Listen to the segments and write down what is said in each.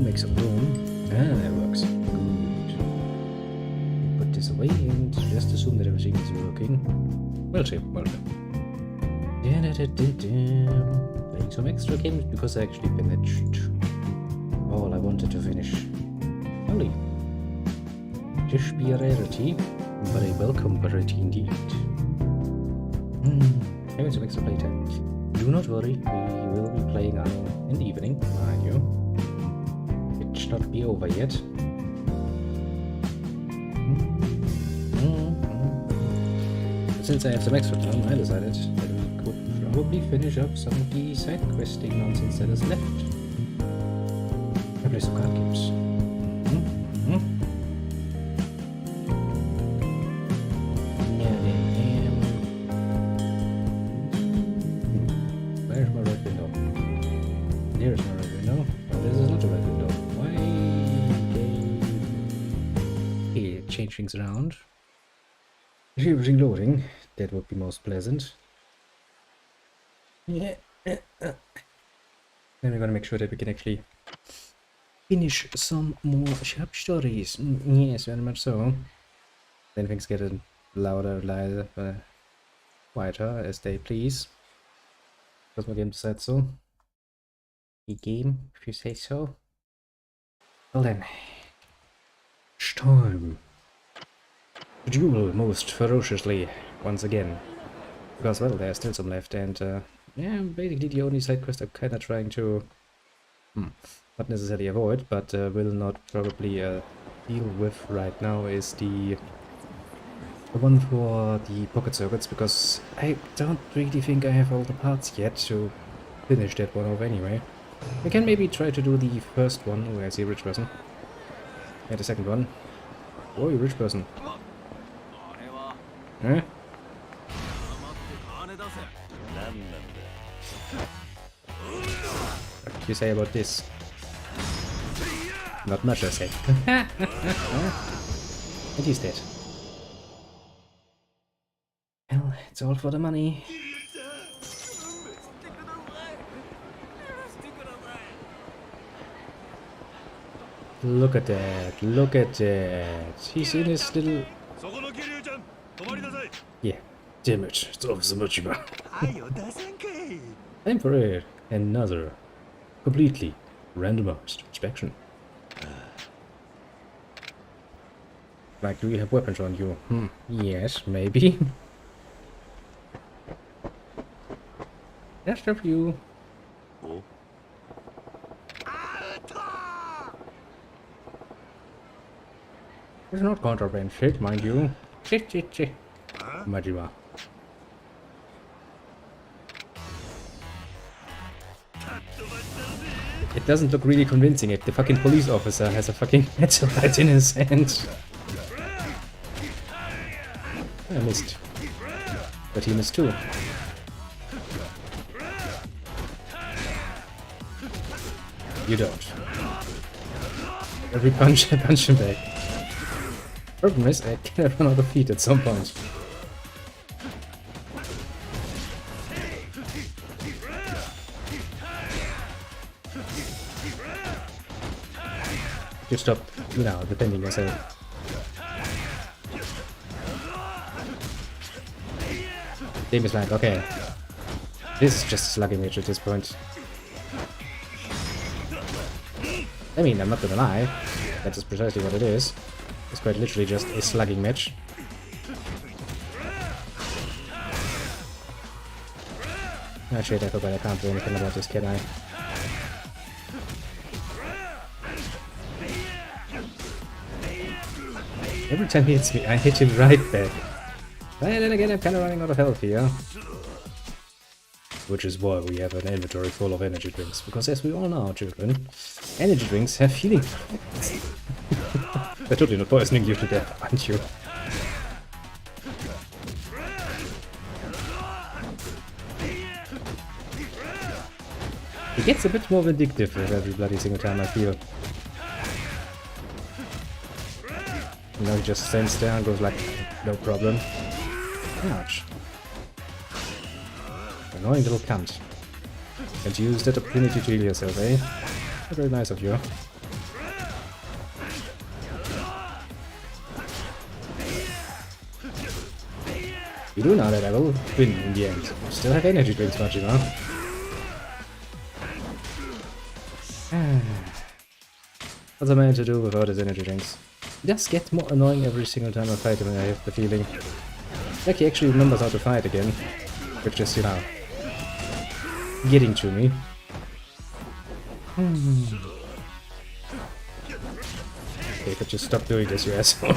make some room. Ah, that works. Good. Put this away and just assume that everything is working. Well see, well see. Playing some extra games because I actually finished all I wanted to finish. Only. This be a rarity, but a welcome rarity indeed. Having some extra playtime. Do not worry, we will be playing in the evening, mind you. It should not be over yet. But since I have some extra time, I decided that we could probably finish up some of the side questing nonsense that is left. I play some card games. Where's my red window? There's my red window. Oh, this is not a red window. Why they change things around? Everything loading. That would be most pleasant. Yeah. Then we're gonna make sure that we can actually finish some more sharp stories. Yes, very much so. Then things get louder, lighter, quieter as they please. Because my game decides so. The game, if you say so. Well then. It's time to duel most ferociously once again. Because, well, there's still some left, and yeah, basically the only side quest I'm kinda trying to not necessarily avoid, but will not probably deal with right now is the one for the pocket circuits, because I don't really think I have all the parts yet to finish that one off anyway. We can maybe try to do the first one. Oh, I see a rich person. And the second one. Oh, you rich person. Huh? What do you say about this? Not much, I say. And he's dead. Well, it's all for the money. Look at that, look at that. He's in his little... Yeah, damn it, it's Officer Mochima. Time for it. Another completely randomized inspection. Like, do you have weapons on you? Yes, maybe. Just a few. It's not contraband shit, mind you. Shit. Majima. It doesn't look really convincing if the fucking police officer has a fucking metal right in his hand. I missed. But he missed too. You don't. Every punch I punch him back. Problem is, I can't run out of feet at some point. You stop now, defending yourself. Game is like, okay. This is just a slugging match at this point. I mean, I'm not gonna lie. That is precisely what it is. It's quite literally just a slugging match. Oh shit, I forgot I can't do anything about this, can I? Every time he hits me, I hit him right back. And then again, I'm kinda running out of health here. Which is why we have an inventory full of energy drinks. Because as we all know, children, energy drinks have healing effects. They're totally not poisoning you to death, aren't you? It gets a bit more vindictive with every bloody single time, I feel. You know, he just stands there and goes like, no problem. Ouch. Annoying little cunt. And use that opportunity to heal yourself, eh? Very nice of you. You do know that I will win in the end. Still have energy drinks, Majima. What's a man to do without his energy drinks? He does get more annoying every single time I fight him, and I have the feeling. Like he actually remembers how to fight again. Which is, you know, getting to me. Okay, but just stop doing this, you asshole.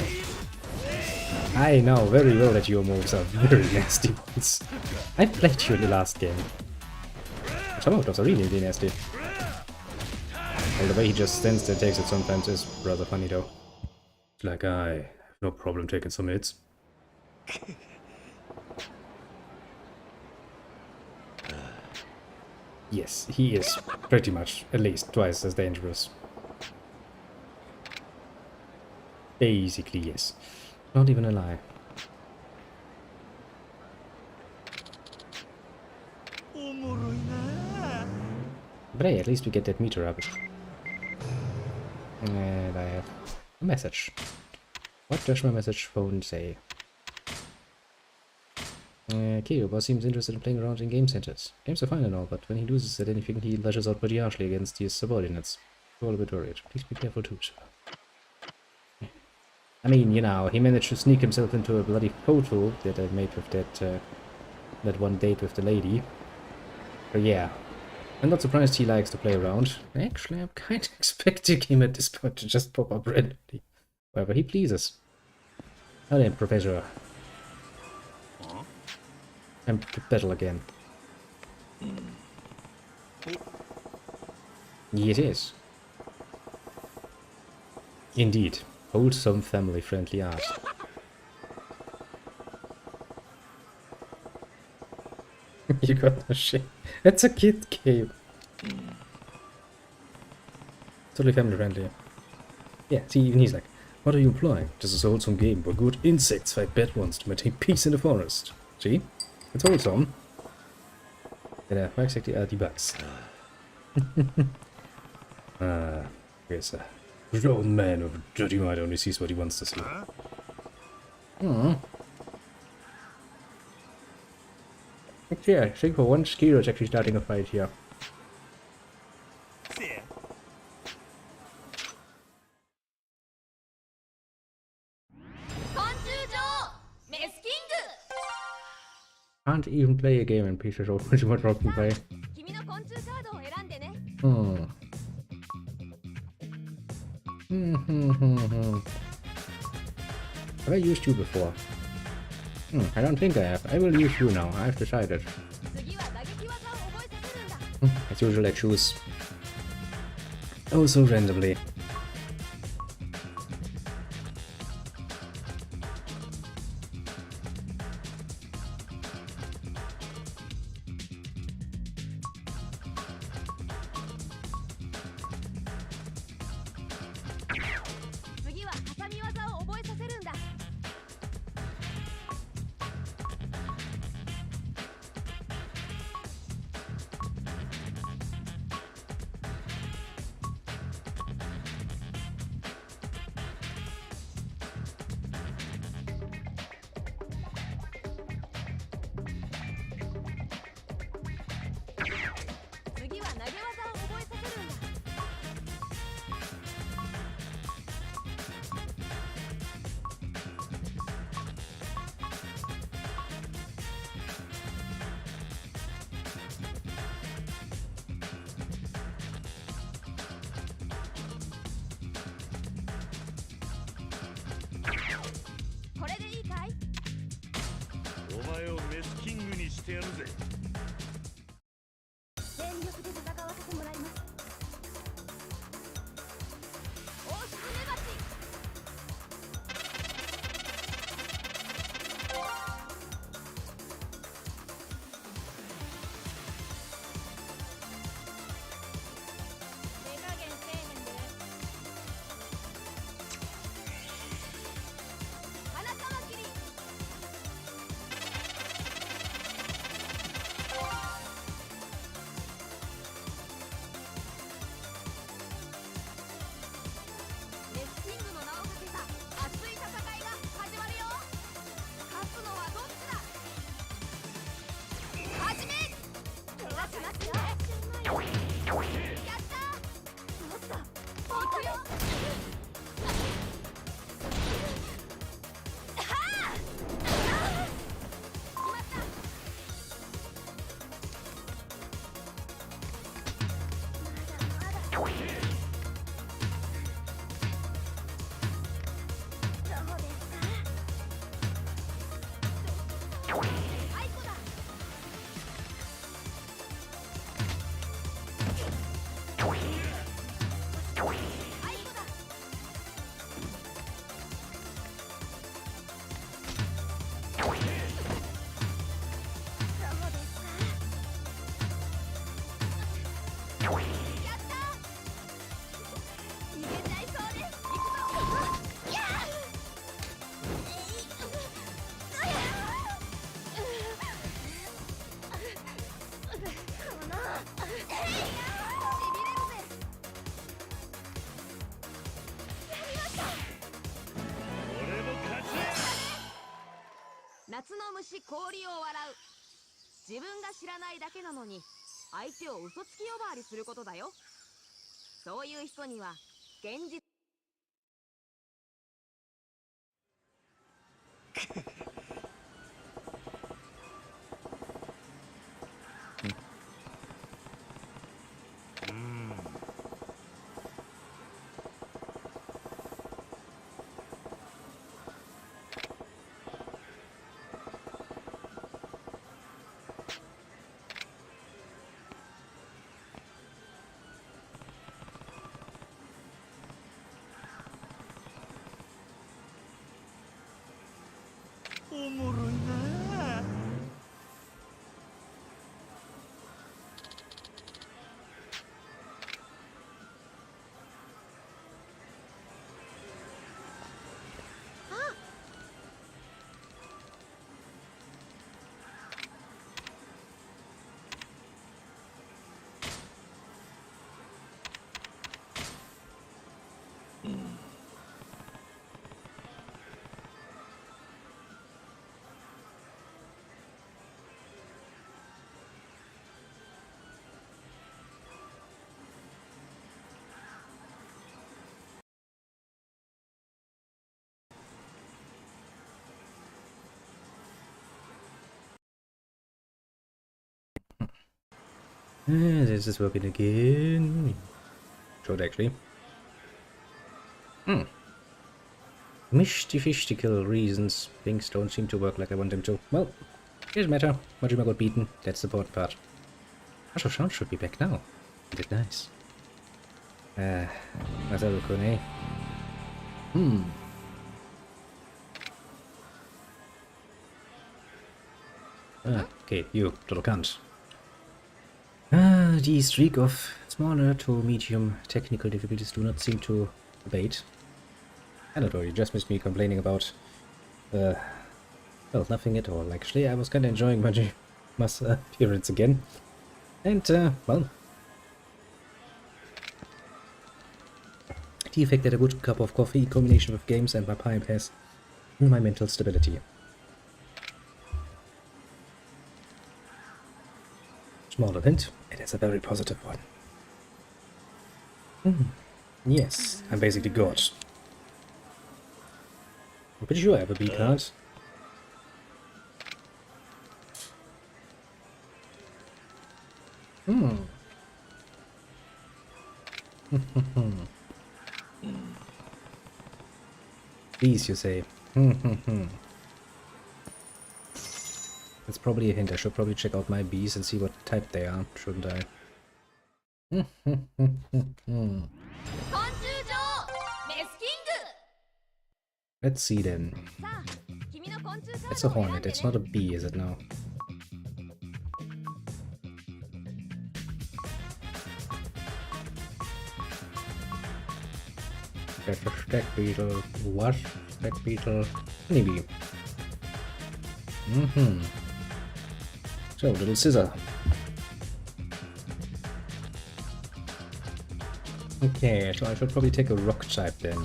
I know very well that your moves are very nasty ones. I played you in the last game. Some of those are really, really nasty. And the way he just stands there, takes it sometimes is rather funny though. Like, I have no problem taking some hits. Yes, he is pretty much at least twice as dangerous. Basically, yes. Not even a lie. But hey, at least we get that meter up. And I have a message. What does my message phone say? Kyoba seems interested in playing around in game centers. Games are fine and all, but when he loses at anything, he lashes out pretty harshly against his subordinates. I'm all a bit worried. Please be careful too, sir. I mean, you know, he managed to sneak himself into a bloody photo that I made with that one date with the lady. But yeah, I'm not surprised he likes to play around. Actually, I'm kind of expecting him at this point to just pop up randomly. Wherever he pleases. Oh then, Professor. I'm to battle again. It is. Indeed. Wholesome, family-friendly art. You got no shit. That's a kid game. Totally family-friendly. Yeah, see, even he's like, what are you implying? This is a wholesome game where good insects fight bad ones to maintain peace in the forest. See? It's wholesome. Yeah, exactly are the bugs. Yes, a grown man with a dirty mind only sees what he wants to see. Actually, I think for once Kiro is actually starting a fight here. Can't even play a game in pieces of too much rock can play. Have I used you before? I don't think I have. I will use you now. I've decided. As usual, I choose. Oh, so randomly. 夏の虫氷を笑う。自分が知らないだけなのに相手を嘘つき呼ばわりすることだよ。そういう人には現実おもろいな。This is working again. Should actually. Mystical reasons. Things don't seem to work like I want them to. Well, doesn't matter. Majima got beaten. That's the important part. Asho-chan should be back now. He did nice. Masaru-kun, eh? Okay, you, little cunt. The streak of smaller to medium technical difficulties do not seem to abate. I don't know, you just missed me complaining about, well, nothing at all, actually. I was kinda enjoying Majima's appearance again. And, well, the effect that a good cup of coffee in combination with games and my pipe has on my mental stability. Smaller hint, it is a very positive one. Yes, I'm basically God. I'm pretty sure I have a B card. These, you say. That's probably a hint. I should probably check out my bees and see what type they are, shouldn't I? Let's see then. It's a hornet, it's not a bee, is it now? That's a stag beetle, wasp, stag beetle, honeybee. So, little scissor. Okay, so I should probably take a rock type then.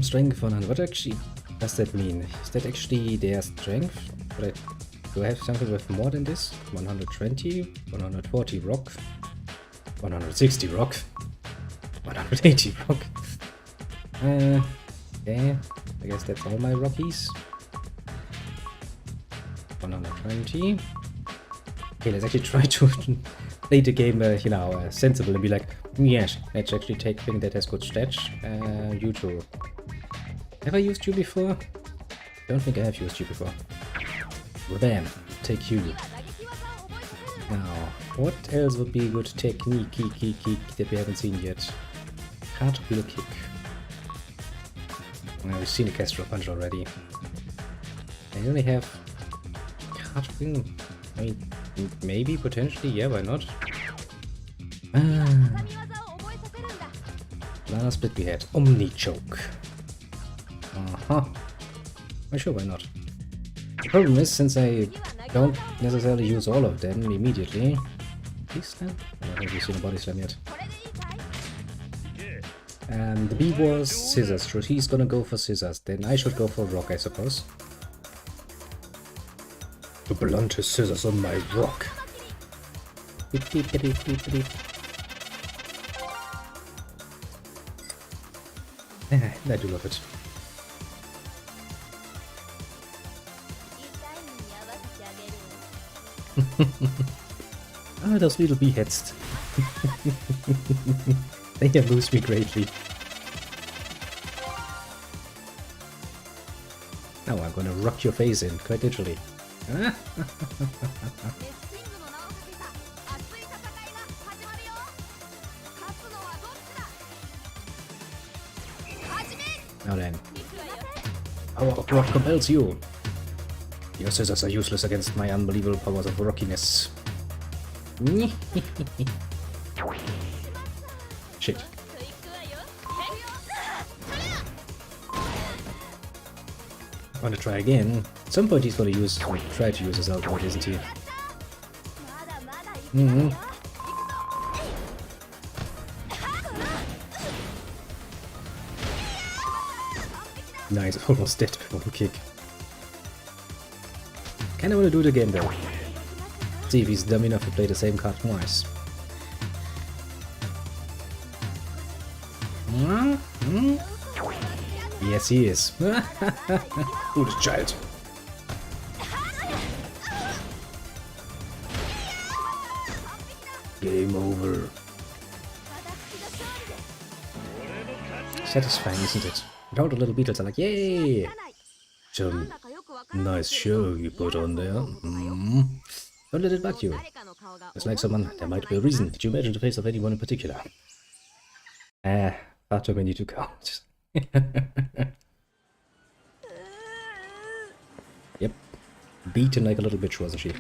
Strength 100. What actually does that mean? Is that actually their strength? Do I have something with more than this? 120, 140 rock, 160 rock, 180 rock. Okay, I guess that's all my rockies. 120. Okay, let's actually try to play the game, sensible and be like, yes, let's actually take a thing that has good stats. You too. Have I used you before? Don't think I have used you before. Bam! Take you. Now, What else would be a good technique that we haven't seen yet? Cartwheel kick. Well, we've seen a Castro punch already. I only have cartwheel. I mean, maybe, potentially, yeah, why not? Banana split we had. Omni choke. Uh-huh. Well, sure, why not? The problem is, since I don't necessarily use all of them immediately. Body slam? I don't think we've seen a body slam yet. And the B was scissors. So he's gonna go for scissors. Then I should go for rock, I suppose. To blunt his scissors on my rock. Beep, beep, beep, beep, beep. I do love it. Ah, those little bee heads. They amuse me greatly. Now I'm gonna rock your face in, quite literally. Ah. Now then. Power of rock compels you. Your scissors are useless against my unbelievable powers of rockiness. Shit. I want to try again. At some point he's gonna try to use his ultimate, isn't he? Nice, almost dead by one kick. Kinda wanna do it again though. See if he's dumb enough to play the same card twice. Yes, he is. Foolish child. Game over. Satisfying, isn't it? And all the little beetles are like, yay! Some nice show you put on there. Don't let it bug you. It's like someone, there might be a reason. Did you imagine the face of anyone in particular? Far too many to count. Yep. Beaten like a little bitch, wasn't she?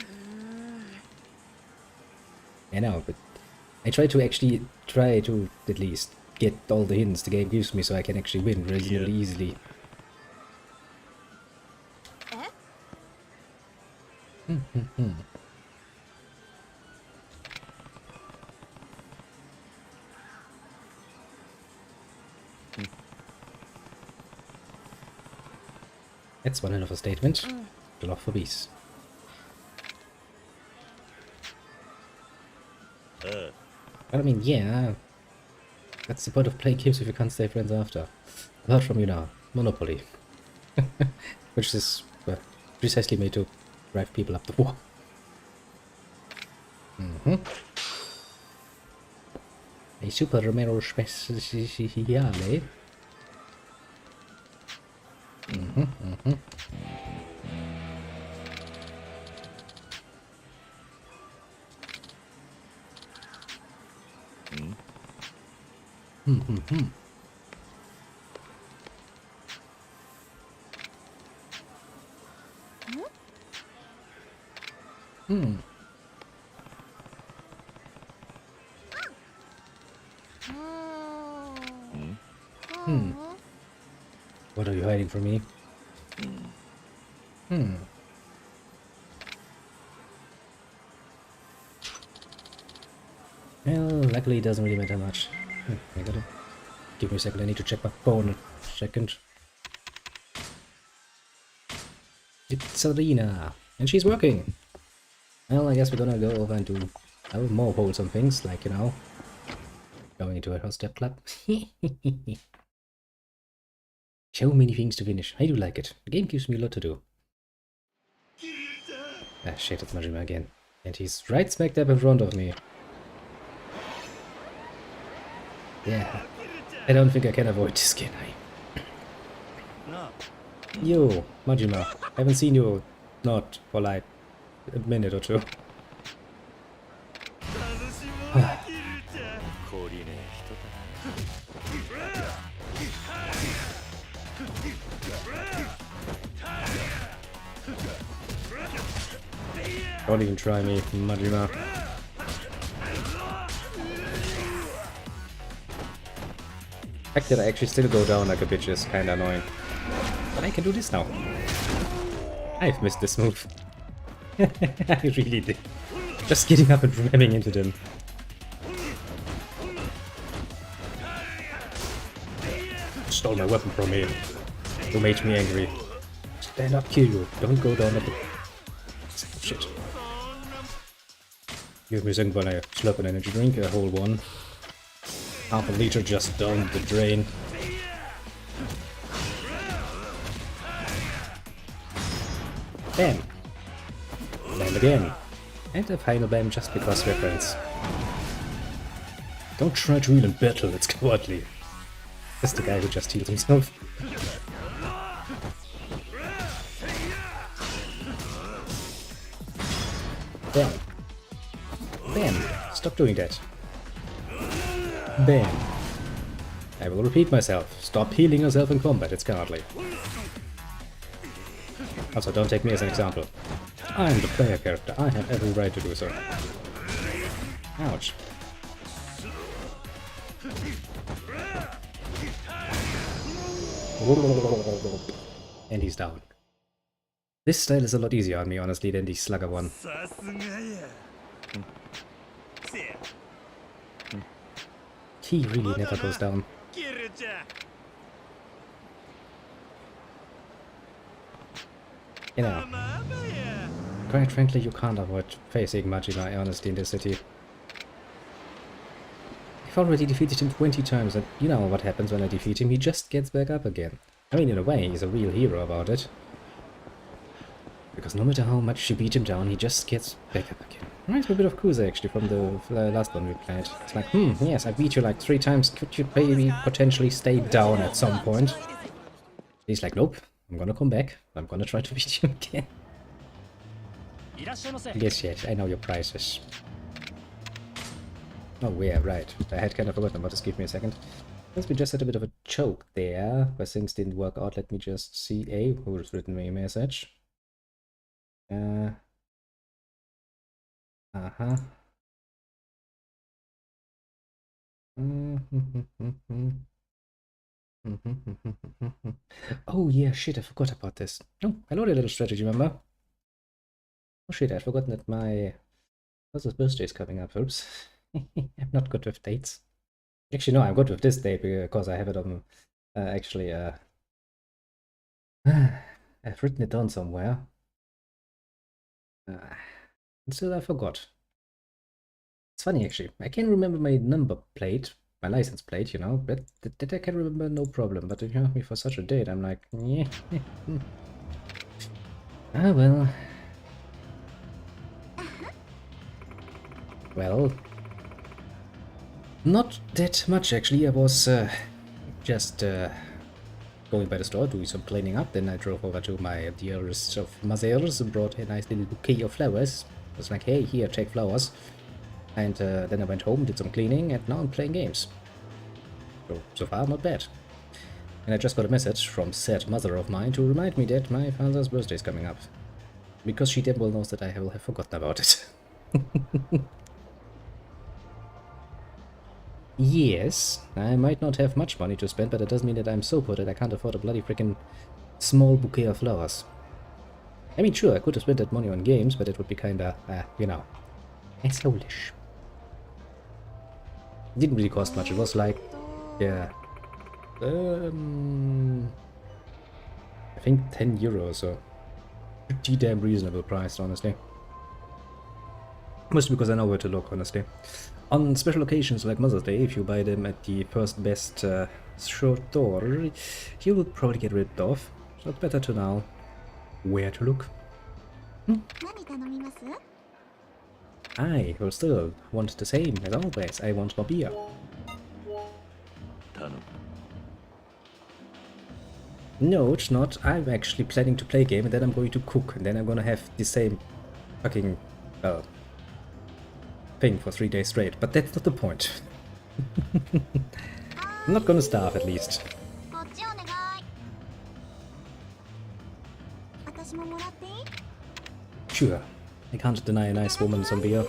I know, but I try to at least get all the hints the game gives me so I can actually win reasonably easily. That's one hell of a statement. Block for bees. But I mean, yeah. That's the point of playing games if you can't stay friends after. Apart from, you know, Monopoly. Which is precisely made to drive people up the wall. A Super Romero Speciale. What are you hiding from me? Well, luckily it doesn't really matter much. I gotta give me a second, I need to check my phone a second. It's Arena, and she's working. Well, I guess we're gonna go over and do more wholesome things, like, you know, going into a hot step club. So many things to finish. I do like it. The game gives me a lot to do. Ah, shit, it's Majima again. And he's right smack dab in front of me. Yeah. I don't think I can avoid this, can I? Yo, Majima. I haven't seen you not for like a minute or two. Don't even try me, Majima. The fact that I actually still go down like a bitch is kinda annoying. But I can do this now. I've missed this move. I really did. Just getting up and ramming into them. Stole my weapon from me. You made me angry. Stand up, Kiryu. Don't go down at the... Shit. Give me a second while I slurp an energy drink, a whole one. Half a liter just down the drain. Bam! Bam again. And a final bam just because we're friends. Don't try to heal in battle, it's cowardly. That's the guy who just healed himself. Bam. Bam. Stop doing that. Bam. I will repeat myself. Stop healing yourself in combat, it's cowardly. Also, don't take me as an example. I'm the player character, I have every right to do so. Ouch. And he's down. This style is a lot easier on me, honestly, than the slugger one. He really never goes down. You know, quite frankly, you can't avoid facing Majima, honestly, in this city. I've already defeated him 20 times, and you know what happens when I defeat him, he just gets back up again. I mean, in a way, he's a real hero about it. Because no matter how much you beat him down, he just gets back up again. Reminds me a bit of Yakuza, actually, from the last one we played. It's like, yes, I beat you like 3 times, could you maybe potentially stay down at some point? He's like, nope, I'm gonna come back, I'm gonna try to beat you again. Yes, yes, I know your prices. Oh, yeah, right. I had kind of forgotten about this, give me a second. Since we just had a bit of a choke there, but things didn't work out, let me just see who's written me a message. Uh-huh. Oh yeah, shit, I forgot about this. Oh, hello there, little strategy member. Oh shit, I'd forgotten that my cousin's birthday is coming up. Oops. I'm not good with dates. Actually, no, I'm good with this date because I have it on, actually, I've written it down somewhere. And still I forgot. It's funny, actually. I can remember my number plate, my license plate, you know, but that I can remember no problem. But if you ask me for such a date, I'm like, yeah. Ah, well. Well, not that much, actually. I was just going by the store, doing some cleaning up. Then I drove over to my dearest of mothers and brought a nice little bouquet of flowers. I was like, hey, here, take flowers. And then I went home, did some cleaning, and now I'm playing games. So far, not bad. And I just got a message from said mother of mine to remind me that my father's birthday is coming up. Because she damn well knows that I will have forgotten about it. Yes, I might not have much money to spend, but it doesn't mean that I'm so poor that I can't afford a bloody freaking small bouquet of flowers. I mean, sure, I could have spent that money on games, but it would be kinda, you know, soulish. It didn't really cost much, it was like, yeah, I think 10 euros, so pretty damn reasonable price, honestly. Mostly because I know where to look, honestly. On special occasions like Mother's Day, if you buy them at the first best store, you will probably get ripped off. So it's better to know where to look. I will still want the same as always. I want more beer. No, it's not. I'm actually planning to play a game and then I'm going to cook and then I'm gonna have the same fucking thing for 3 days straight. But that's not the point. I'm not gonna starve, at least. こっちお願い。私ももらっていい？ Sure. I can't deny a nice woman some beer.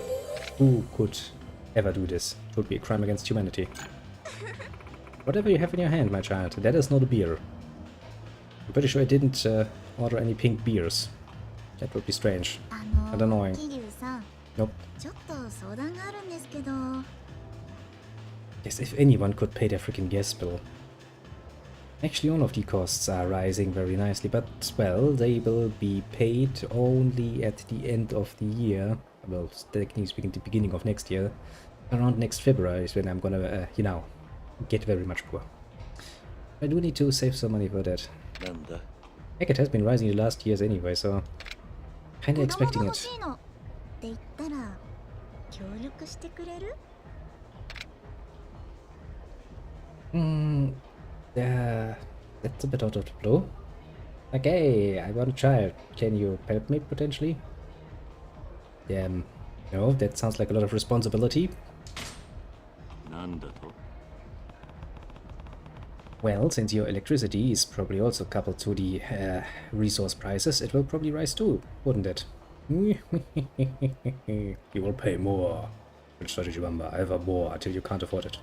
Who could ever do this? It would be a crime against humanity. Whatever you have in your hand, my child, that is not a beer. I'm pretty sure I didn't order any pink beers. That would be strange. And annoying. 桐生さん、 Nope. ちょっと相談があるんですけど。 Yes, if anyone could pay their freaking gas bill. Actually, all of the costs are rising very nicely, but, well, they will be paid only at the end of the year. Well, technically speaking, the beginning of next year. Around next February is when I'm gonna, you know, get very much poor. I do need to save some money for that. なんだ Heck, it has been rising the last years anyway, so kinda 子供 expecting が it. 欲しいのって言ったら協力してくれる？ That's a bit out of the blue. Okay, I want a child. Can you help me potentially? No, that sounds like a lot of responsibility. なんだと Well, since your electricity is probably also coupled to the resource prices, it will probably rise too, wouldn't it? You will pay more. Strategy member, ever more until you can't afford it.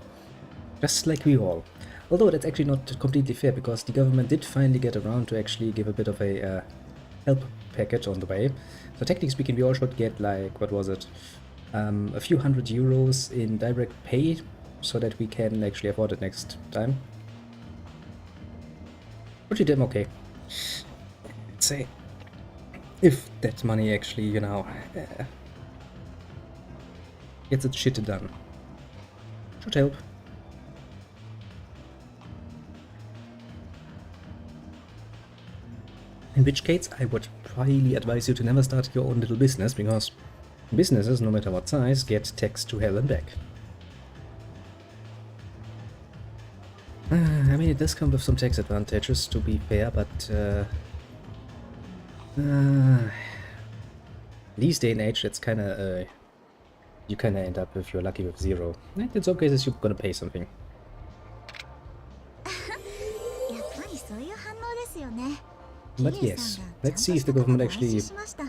Just like we all. Although that's actually not completely fair, because the government did finally get around to actually give a bit of a help package on the way. So technically speaking, we all should get, like, what was it? A few €100 in direct pay, so that we can actually afford it next time. Pretty damn okay. Let's say, if that money actually, you know, gets its shit done. Should help. In which case, I would highly advise you to never start your own little business, because businesses, no matter what size, get taxed to hell and back. I mean, it does come with some tax advantages, to be fair, but these day and age, it's kinda, you kinda end up if you're lucky with zero. And in some cases, you're gonna pay something. やっぱりそういう反応ですよね。 But yes, let's see if the government actually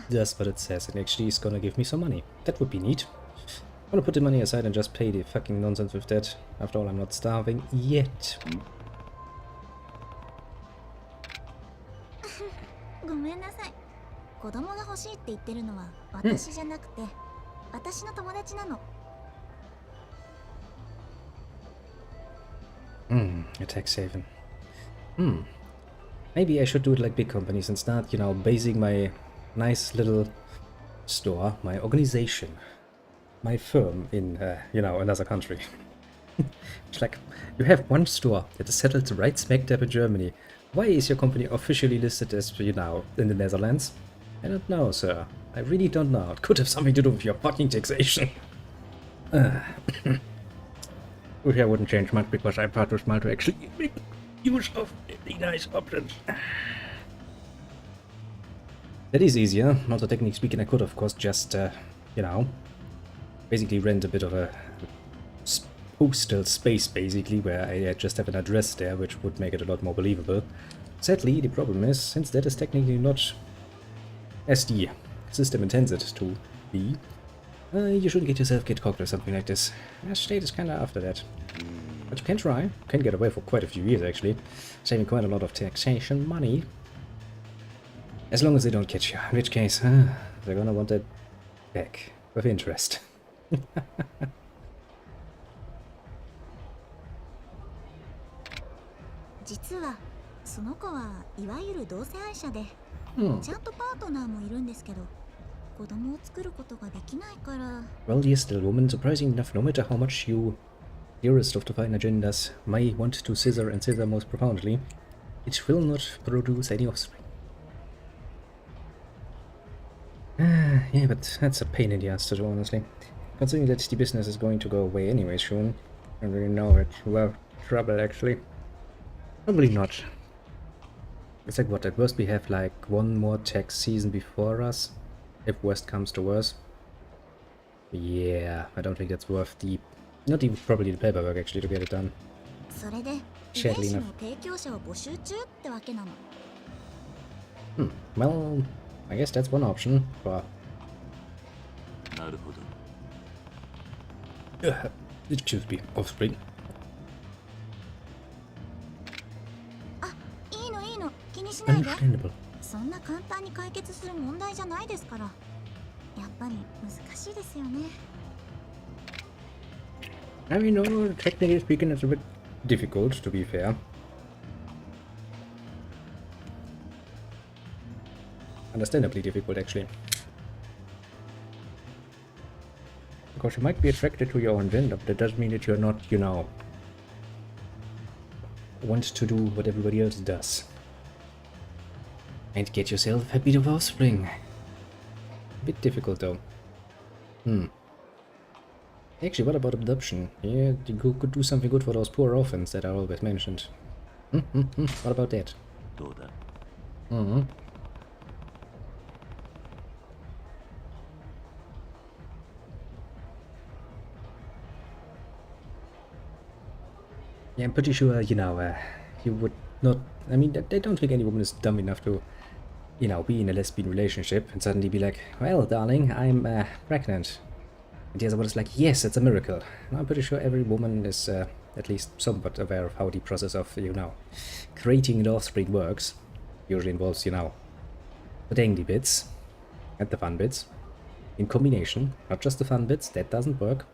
does what it says and actually is gonna give me some money. That would be neat. I'm gonna put the money aside and just pay the fucking nonsense with that. After all, I'm not starving yet. ごめんなさい。子供が欲しいって言ってるのは私じゃなくて、私の友達なの。 A tax haven. Maybe I should do it like big companies and start, you know, basing my nice little store, my organization, my firm in, you know, another country. It's like, you have one store that is settled right smack dab in Germany. Why is your company officially listed as, you know, in the Netherlands? I don't know, sir. I really don't know. It could have something to do with your fucking taxation. Which I wouldn't change much, because I'm part too smart to actually make use of the nice options. That is easier. Also, technically speaking, I could, of course, just, you know, basically rent a bit of a postal space, basically, where I just have an address there, which would make it a lot more believable. Sadly, the problem is, since that is technically not as the system intends it to be, you shouldn't get yourself get cocked or something like this. The state is kinda after that. But you can try. You can get away for quite a few years, actually, saving quite a lot of taxation money. As long as they don't catch you, in which case, they're gonna want that back with interest. 実はその子はいわゆる同性愛者で、ちゃんとパートナーもいるんですけど、子供を作ることができないから。 Well, dear still woman, surprising enough, no matter how much you, dearest of the fine agendas, may want to scissor and scissor most profoundly, it will not produce any offspring. Yeah, but that's a pain in the ass to do, honestly. Considering that the business is going to go away anyway soon, I don't really know it. Well, trouble actually. Probably not. It's like what, at worst we have like one more tax season before us, if worst comes to worst. Yeah, I don't think that's worth the Not even probably the paperwork actually to get it done. それで遺 Sadly 伝子 enough. の提供者を募集中ってわけなの。 Well, I guess that's one option for なるほど。 excuse me, offspring. いいのいいの、気にしないで。 Understandable. そんな簡単に解決する問題じゃないですから。やっぱり難しいですよね。 I mean, no, technically speaking, it's a bit difficult, to be fair. Understandably difficult, actually. Because you might be attracted to your own gender, but that doesn't mean that you're not, you know, want to do what everybody else does. And get yourself a bit of offspring. A bit difficult, though. Actually, what about adoption? Yeah, you could do something good for those poor orphans that are always mentioned. What about that? どうだ。 Yeah, I'm pretty sure, you know, you would not... I mean, I don't think any woman is dumb enough to, you know, be in a lesbian relationship and suddenly be like, well, darling, I'm pregnant. And the other one is like, yes, it's a miracle. And I'm pretty sure every woman is at least somewhat aware of how the process of, you know, creating an offspring works. Usually involves, you know, the dandy bits and the fun bits in combination, not just the fun bits. That doesn't work.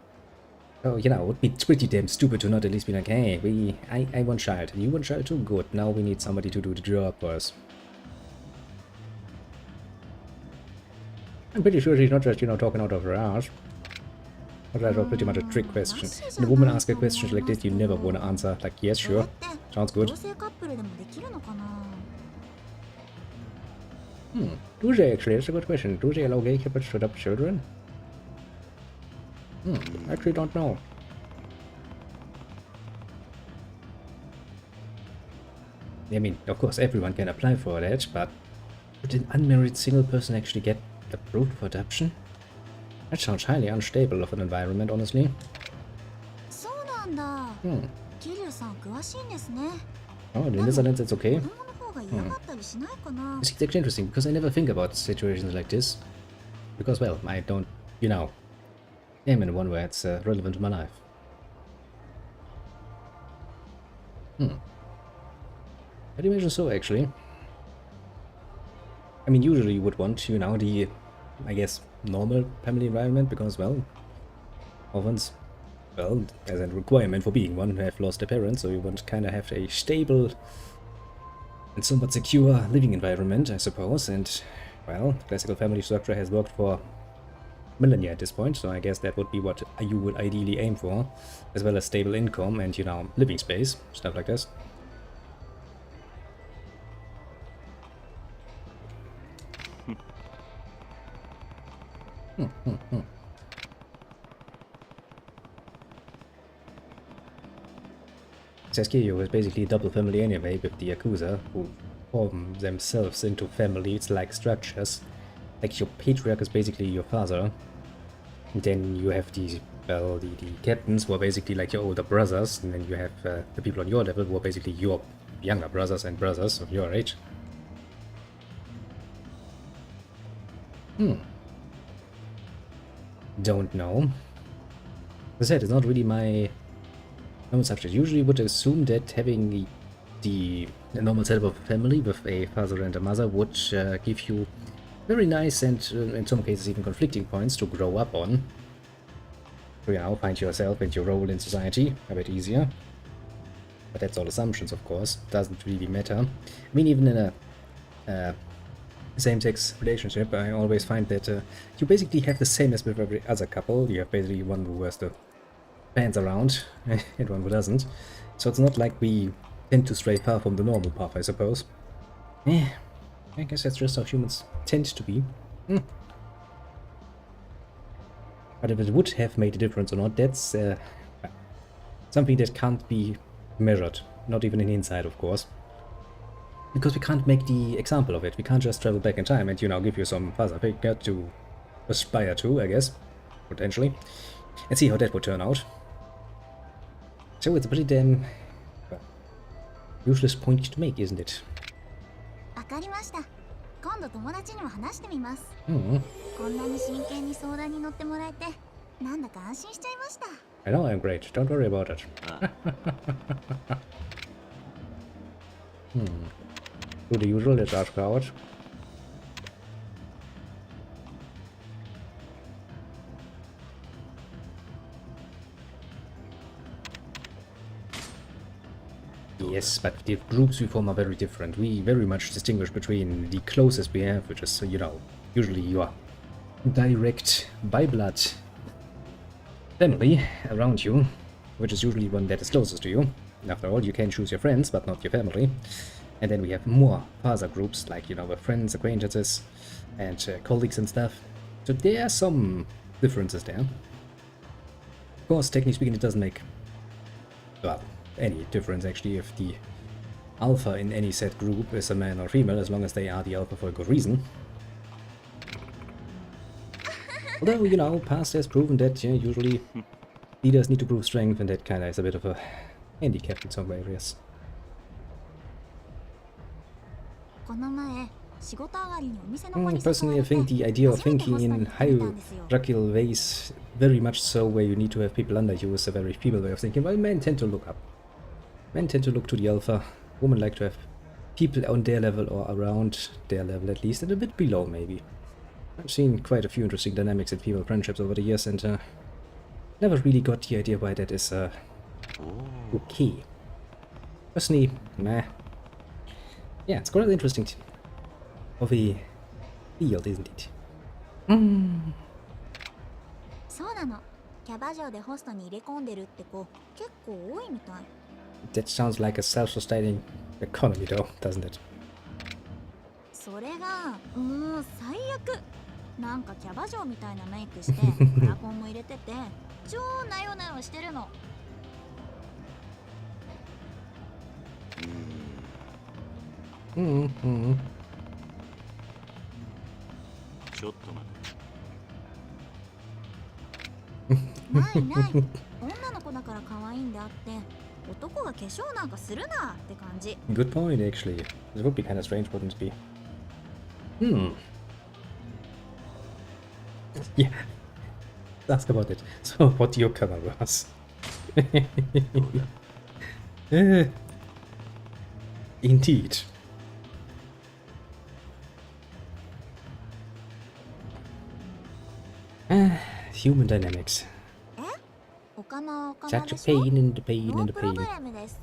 So, you know, it would be pretty damn stupid to not at least be like, hey, I want child, and you want child too? Good, now we need somebody to do the job for us. I'm pretty sure she's not just, you know, talking out of her ass. That's pretty much a trick question. When a woman asks a question like this, you never want to answer like, yes, sure, sounds good. 同性カップルでもできるのかな。 Do they actually? That's a good question. Do they allow gay couples to adopt children? I actually don't know. I mean, of course, everyone can apply for that, but would an unmarried single person actually get approved for adoption? That sounds highly unstable of an environment, honestly. そうなんだ。桐生さん詳しいんですね。 Oh, in the Netherlands, it's okay. 子供の方が嫌がったりしないかな。 It's actually interesting because I never think about situations like this. Because, well, I don't, you know, am in one where it's relevant to my life. I'd imagine so, actually. I mean, usually you would want, you know, the, I guess, normal family environment because, well, orphans, well, as a requirement for being one, have lost their parents, so you want to kind of have a stable and somewhat secure living environment, I suppose, and, well, classical family structure has worked for millennia at this point, so I guess that would be what you would ideally aim for, as well as stable income and, you know, living space, stuff like this. Saskia is basically a double family anyway, with the Yakuza, who form themselves into families-like structures. Like, your patriarch is basically your father, and then you have the, well, the captains, who are basically like your older brothers, and then you have the people on your level, who are basically your younger brothers and brothers of your age. Don't know. As I said, it's not really my normal subject. Usually would assume that having the normal setup of a family with a father and a mother would give you very nice and in some cases even conflicting points to grow up on. To, you know, find yourself and your role in society a bit easier. But that's all assumptions, of course. Doesn't really matter. I mean, even in a same-sex relationship, I always find that you basically have the same as with every other couple. You have basically one who wears the pants around and one who doesn't. So it's not like we tend to stray far from the normal path, I suppose. I guess that's just how humans tend to be. But if it would have made a difference or not, that's something that can't be measured. Not even in hindsight, of course. Because we can't make the example of it. We can't just travel back in time and, you know, give you some father figure to aspire to, I guess, potentially, and see how that would turn out. So it's a pretty damn well, useless point to make, isn't it? わかりました。今度友達にも話してみます。 Hmm. こんなに真剣に相談に乗ってもらえて、なんだか安心しちゃいました。 I know I'm great. Don't worry about it. Do the usual. Let's ask her out. Yes, but the groups we form are very different. We very much distinguish between the closest we have, which is, you know, usually your direct by blood family around you, which is usually one that is closest to you. After all, you can choose your friends, but not your family. And then we have more farther groups, like, you know, friends, acquaintances, and colleagues and stuff. So there are some differences there. Of course, technically speaking, it doesn't make, well, any difference actually if the alpha in any set group is a man or female, as long as they are the alpha for a good reason. Although, you know, past has proven that, yeah, usually leaders need to prove strength, and that kind of is a bit of a handicap in some areas. この前、仕事上がりにお店の子に誘われて、 Personally, I think the idea of 初めて thinking ホスト in に入ったんですよ。 hierarchical ways, very much so, where you need to have people under you, is a very feeble way of thinking. Well, men tend to look up. Men tend to look to the alpha. Women like to have people on their level or around their level at least, and a bit below maybe. I've seen quite a few interesting dynamics in female friendships over the years, and never really got the idea why that is okay. Personally, meh. Yeah, it's quite interesting of a field, isn't it? そうなの。キャバ嬢でホストに入れ込んでるって子、結構多いみたい。 That sounds like a self-sustaining economy, though, doesn't it? それがもう最悪。なんかキャバ嬢みたいなメイクしてエアコンも入れてて超なよなよしてるの。ちょっと待ないない。女の子だから可愛いんであって、男が化粧なんかするなって感じ。 Good point, actually. This would be kind of strange, wouldn't it be? Yeah. Ask about it. So, what do you come across? Indeed. Human dynamics. おかまおかま Such で a しょ。 pain in the pain ノ in ー the プロ pain. グラムです。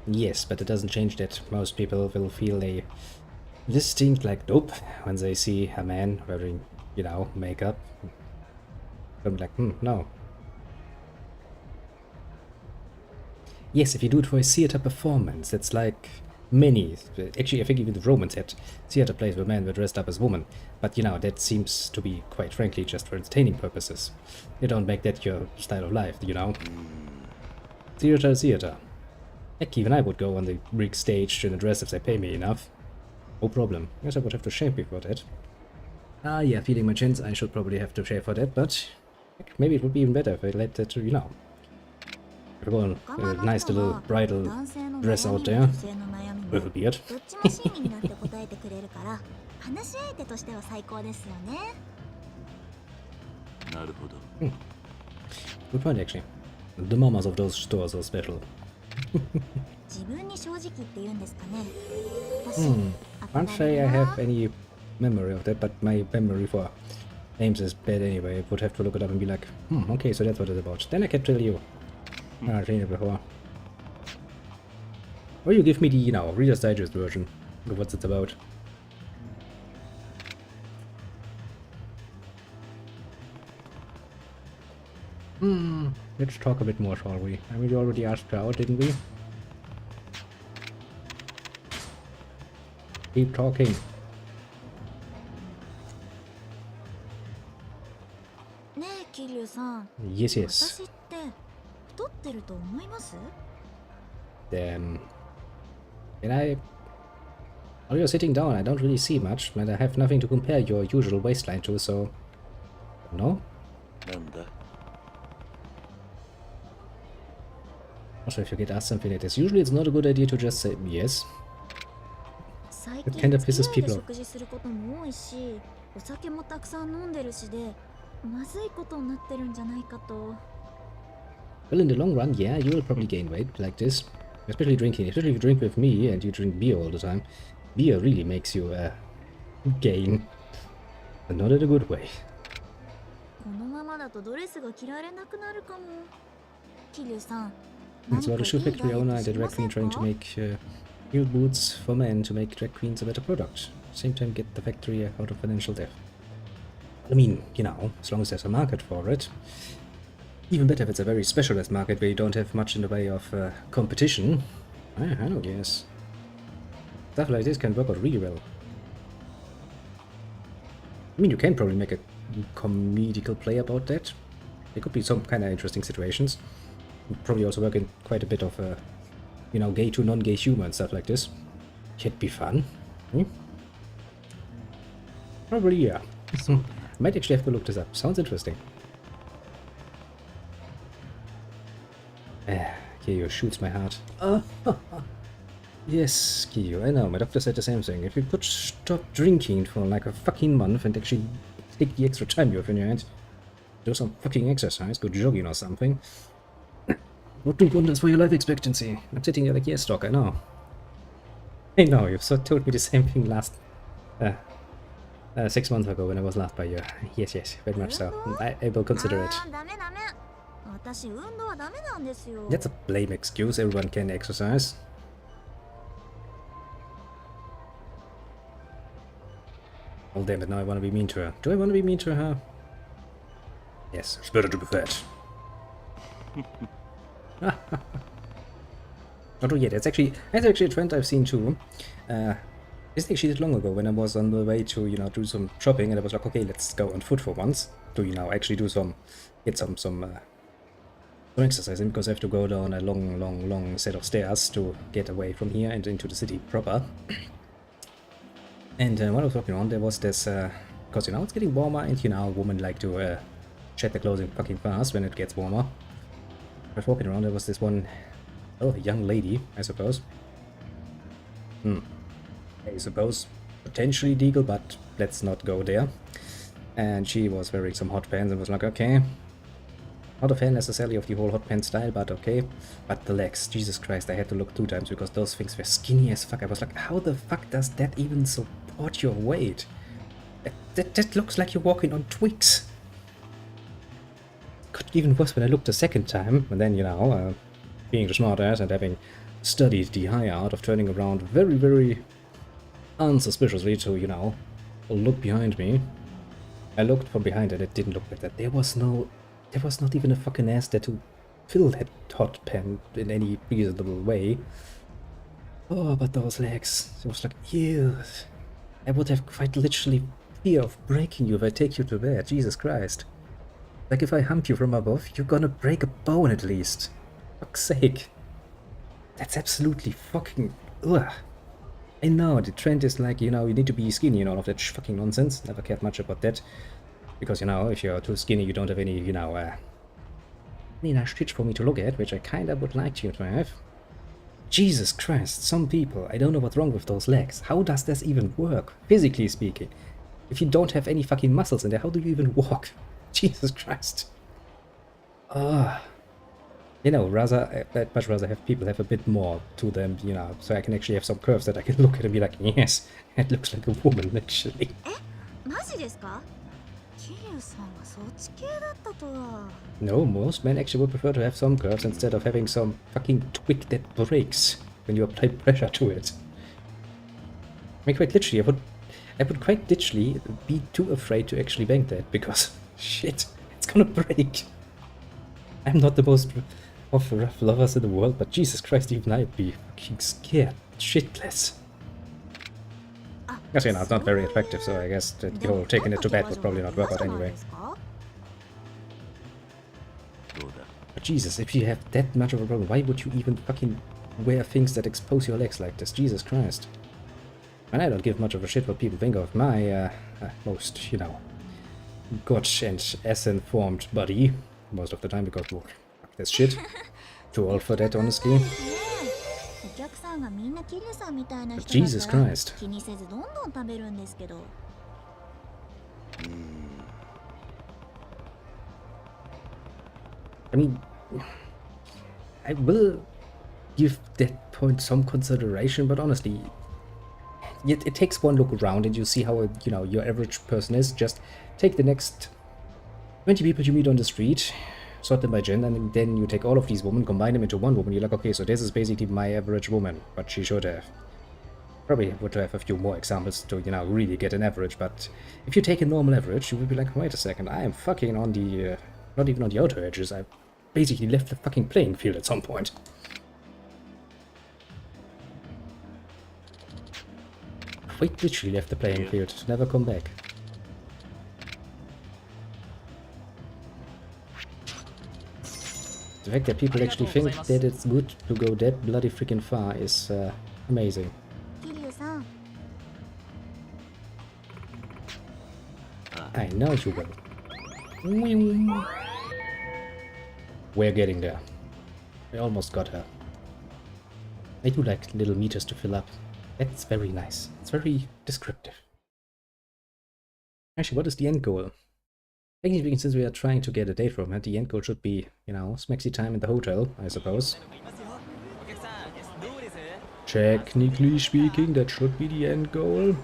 Yes, but it doesn't change that most people will feel a distinct like dope when they see a man wearing, you know, makeup. I'm like, no. Yes, if you do it for a theater performance, it's like many. Actually, I think even the Romans had theater plays where men were dressed up as women. But, you know, that seems to be, quite frankly, just for entertaining purposes. You don't make that your style of life, you know? Theater is theater. Heck, even I would go on the Greek stage to dress if they pay me enough. No problem. Guess I would have to shave before that. Ah, yeah, feeling my chins, I should probably have to shave for that, but heck, maybe it would be even better if I let that, you know. Go on, a nice little bridal dress out there with a beard. どっちも親身になって答えてくれるから話し相手としては最高ですよね。なるほど。Good point, actually. The mamas of those stores are special. 自分に正直って言うんですかね。私、 Can't say I have any memory of that, but my memory for names is bad anyway. I would have to look it up and be like, okay, so that's what it's about. Then I can tell you. I've seen it before. Or you give me the, you know, Reader's Digest version of what it's about. Let's talk a bit more, shall we? I mean, we already asked her out, didn't we? Keep talking. ねえ桐生さん、 Yes, yes. 私って太ってると思います？ And I... While you're sitting down, I don't really see much, and I have nothing to compare your usual waistline to, so... No? なんだ。Also, if you get asked something like this, usually it's not a good idea to just say yes. 最 It 近 kinda 付 pisses き合いで people off. 食事することも多いし、お酒もたくさん飲んでるしで、まずいことになってるんじゃないかと。 Well, in the long run, yeah, you will probably gain weight like this. Especially drinking. Especially if you drink with me and you drink beer all the time. Beer really makes you gain. But not in a good way. このままだとドレスが着られなくなるかも。桐生さん、 It's 何 about か a shoe いいダイエ factory ッ owner ト and し a ま drag せ queen ん trying to か？ make new boots for men to make drag queens a better product. Same time get the factory out of financial debt. I mean, you know, as long as there's a market for it. Even better if it's a very specialized market where you don't have much in the way of competition. I don't guess. Stuff like this can work out really well. I mean, you can probably make a comedical play about that. There could be some kind of interesting situations. Probably also work in quite a bit of, you know, gay to non-gay humor and stuff like this. It'd be fun. Hmm? Probably, yeah. Might actually have to look this up. Sounds interesting. Kiyo shoots my heart. Yes, Kiyo, I know. My doctor said the same thing. If you could stop drinking for like a fucking month and actually take the extra time you have in your hand, do some fucking exercise, go jogging or something, would do wonders for your life expectancy. I'm sitting there like, yes, doc, I know. I know, you told me the same thing last 6 months ago when I was last by you. Yes, yes, very much so. I will consider it. あー、ダメダメ。私運動はダメなんですよ。 That's a lame excuse. Everyone can exercise. Oh damn it, now I want to be mean to her. Do I want to be mean to her? Yes, it's better to be fat. Oh yeah, that's actually a trend I've seen too. It's actually long ago when I was on the way to, you know, do some shopping and I was like, okay, let's go on foot for once. To, you know, actually do some exercising because I have to go down a long set of stairs to get away from here and into the city proper. And when I was walking around, there was this, because, you know, it's getting warmer and, you know, women like to shed their clothing fucking fast when it gets warmer. I was walking around, there was this one, oh, young lady, I suppose. I suppose potentially legal, but let's not go there. And she was wearing some hot pants and was like, okay, not a fan necessarily of the whole hot pants style, but okay. But the legs, Jesus Christ, I had to look 2 times because those things were skinny as fuck. I was like, how the fuck does that even support your weight? That looks like you're walking on twigs. Got even worse when I looked a second time, and then, you know, being the smart ass and having studied the high art of turning around very, very unsuspiciously to, you know, look behind me. I looked from behind and it didn't look like that. There was not even a fucking ass there to fill that hot pan in any reasonable way. Oh, but those legs. It was like, ew. I would have quite literally fear of breaking you if I take you to bed. Jesus Christ. Like if I hump you from above, you're gonna break a bone at least. Fuck's sake. That's absolutely fucking... Ugh. I know, the trend is like, you know, you need to be skinny and all of that fucking nonsense. Never cared much about that. Because, you know, if you're too skinny, you don't have any, you know, any nice shit for me to look at, which I kinda would like you to have. Jesus Christ, some people, I don't know what's wrong with those legs. How does this even work, physically speaking? If you don't have any fucking muscles in there, how do you even walk? Jesus Christ. You know, I'd much rather have people have a bit more to them, you know, so I can actually have some curves that I can look at and be like, yes, it looks like a woman, actually. マジですか？桐生さんはそっち系だったとは。 No, most men actually would prefer to have some curves instead of having some fucking twig that breaks when you apply pressure to it. I mean, quite literally, I would quite literally be too afraid to actually bang that because, shit, it's gonna break. I'm not the most of rough lovers in the world, but Jesus Christ, even I'd be fucking scared shitless. Yes, you know, it's not very attractive, so I guess that the whole taking it to bed would probably not work out anyway. But Jesus, if you have that much of a problem, why would you even fucking wear things that expose your legs like this? Jesus Christ. And I don't give much of a shit what people think of my most, you know, good and ass-informed body most of the time because, well, fuck this shit. Too old for that, honestly. お客さんがみんなキリュさんみたいな人 Jesus だったら Christ. 気にせずどんどん食べるんですけど。I mean, I will give that point some consideration, but honestly, it takes one look around and you see how, you know, your average person is. Just take the next 20 people you meet on the street, sort them by gender, and then you take all of these women, combine them into one woman. You're like, okay, so this is basically my average woman, but she should have. Probably would have a few more examples to, you know, really get an average, but if you take a normal average, you would be like, wait a second, I am fucking on the, not even on the outer edges, I basically left the fucking playing field at some point. Quite literally left the playing field, to never come back. The fact that people actually think that it's good to go that bloody freaking far is amazing. キリュさん、 I know you will. We're getting there. We almost got her. I do like little meters to fill up. That's very nice. It's very descriptive. Actually, what is the end goal? Technically speaking, since we are trying to get a date from her, the end goal should be, you know, smaxy time in the hotel, I suppose. Technically speaking, that should be the end goal.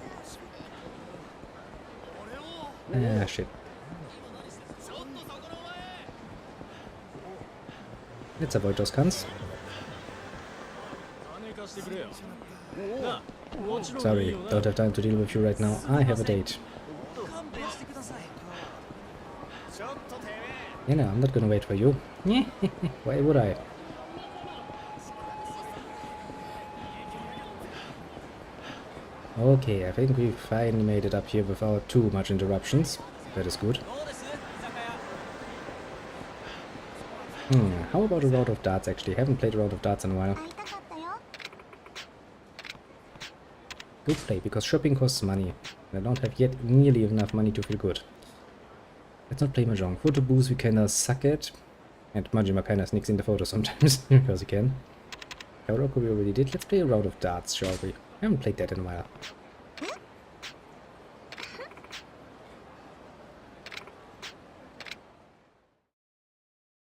Ah, shit. Let's avoid those cunts. Sorry, don't have time to deal with you right now. I have a date. You know, I'm not gonna wait for you. Why would I? Okay, I think we finally made it up here without too much interruptions. That is good. How about a round of darts actually? Haven't played a round of darts in a while. 会いたかったよ。 Good play, because shopping costs money. I don't have yet nearly enough money to feel good. Let's not play Mahjong. Photo booths we kinda suck at. And Majima kinda sneaks in the photo sometimes, because he can. Karaoke we already did. Let's play a round of darts, shall we? I haven't played that in a while.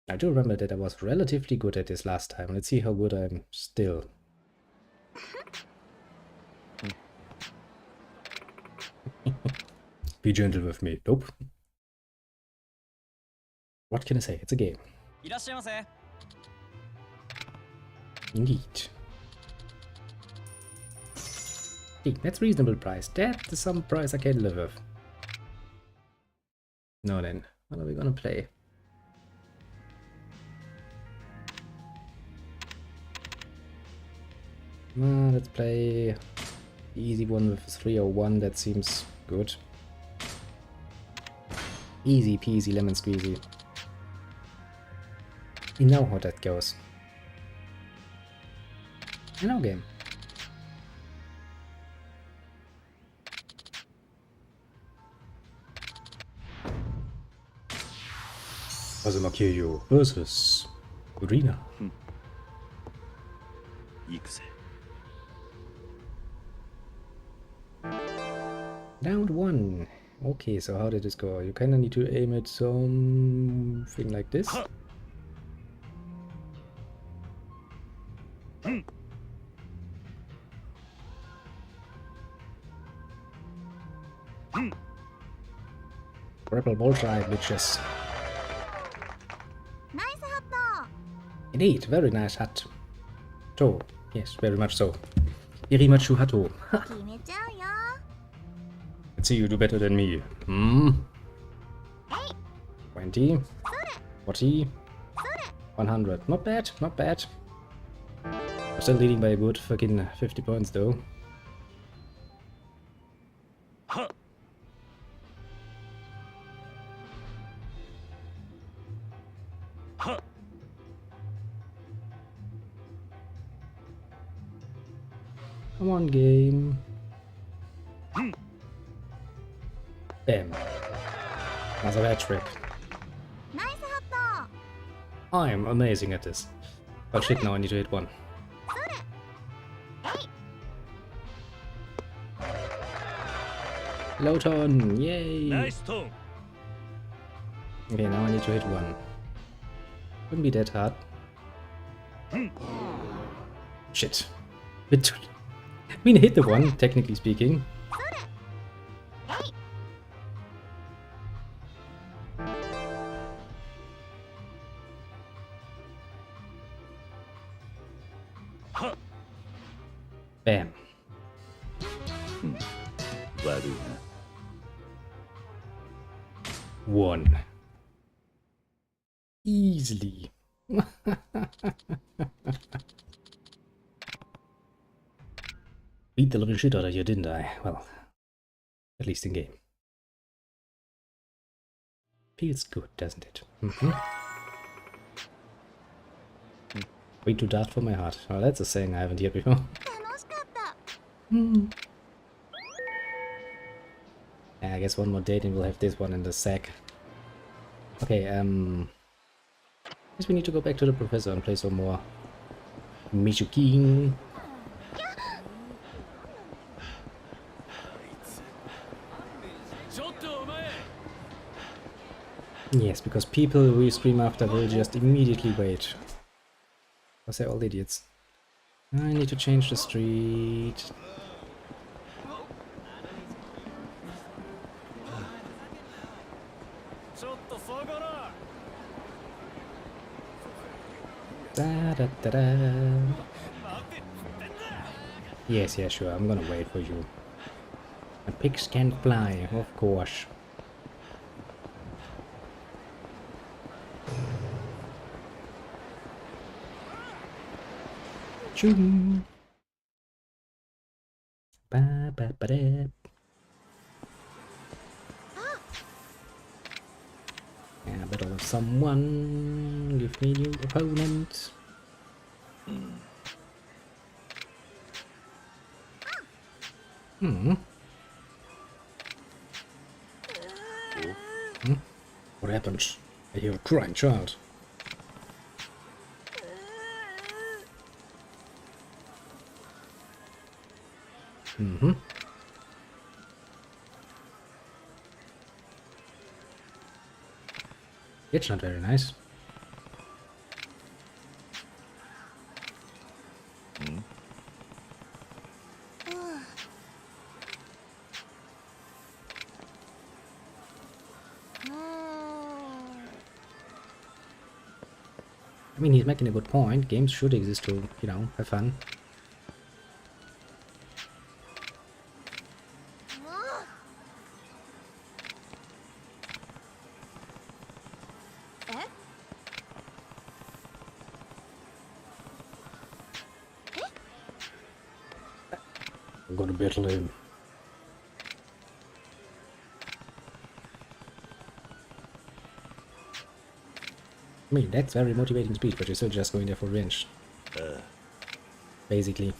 I do remember that I was relatively good at this last time. Let's see how good I'm still. Be gentle with me. Nope. What can I say? It's a game. いらっしゃいませ。 Indeed. Hey, that's reasonable price. That's some price I can live with. Now then, what are we gonna play? Let's play the easy one with 301. That seems good. Easy peasy lemon squeezy. You know how that goes. Hello, game. Azumakiryu versus Urina. 行くぜ。 Round 1. Okay, so how did this go? You kinda need to aim at something like this. Rebel bullseye, bitches. ナイスハット。 Indeed, very nice hat. So, yes, very much so. Irimachu Hato. 決めちゃうよ。 Let's see you do better than me. Hmm? 20, 40, 100. Not bad, not bad. I'm still leading by a good fucking 50 points though. Come on, game. Bam. Another hat trick. ナイスハット。 I'm amazing at this. Oh shit, now I need to hit one. Loton! Yay! ナイストーン Okay, now I need to hit one. Wouldn't be that hard. Shit. Bit too... I mean, I hit the one, technically speaking. Bam. 悪いな One. Easily. Beat the living shit out of you, didn't I? Well, at least in game. Feels good, doesn't it? Way too daft for my heart. Oh, that's a saying I haven't heard before. 楽しかった。 I guess one more date and we'll have this one in the sack. Okay, guess we need to go back to the professor and play some more Michukin. Yes, because people who you scream after will just immediately wait. Because they're all idiots. I need to change the street. Da, da, da, da. Yes, yeah, sure, I'm gonna wait for you. And pigs can't fly, of course. Choo. Ba ba ba da. Yeah, battle with someone. Give me new opponent. What happens? I hear a crying child. It's not very nice. I mean, he's making a good point. Games should exist to, you know, have fun. I'm gonna battle him. I mean, that's very motivating speech, but you're still just going there for revenge. Basically.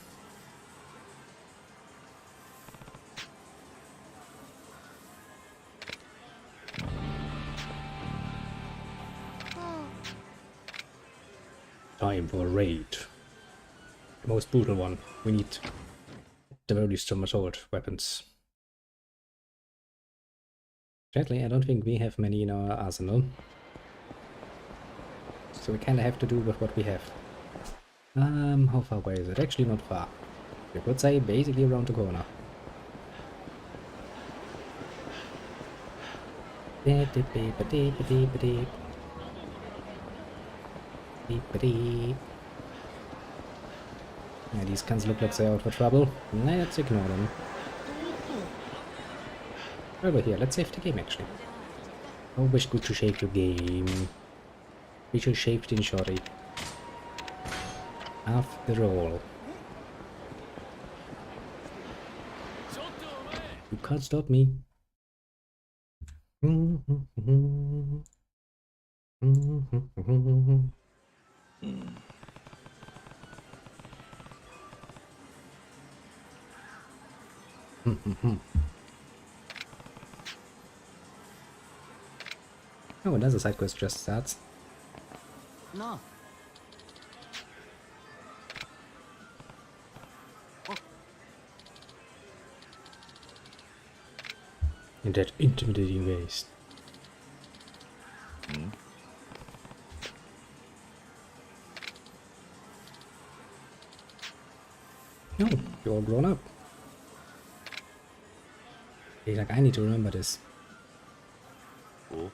Time for a raid. The most brutal one. We need the very least some assault weapons. Sadly, I don't think we have many in our arsenal. So we kinda have to do with what we have. How far away is it? Actually not far. You could say basically around the corner. Yeah, these cans look like they're out for trouble. Let's ignore them. Over here, let's save the game actually. Always good to save your game. We should save in shorty. After all. You can't stop me. Oh, another side quest just starts. なあ in that intimidating ways. No, you're all grown up. He's like, I need to remember this. Oh.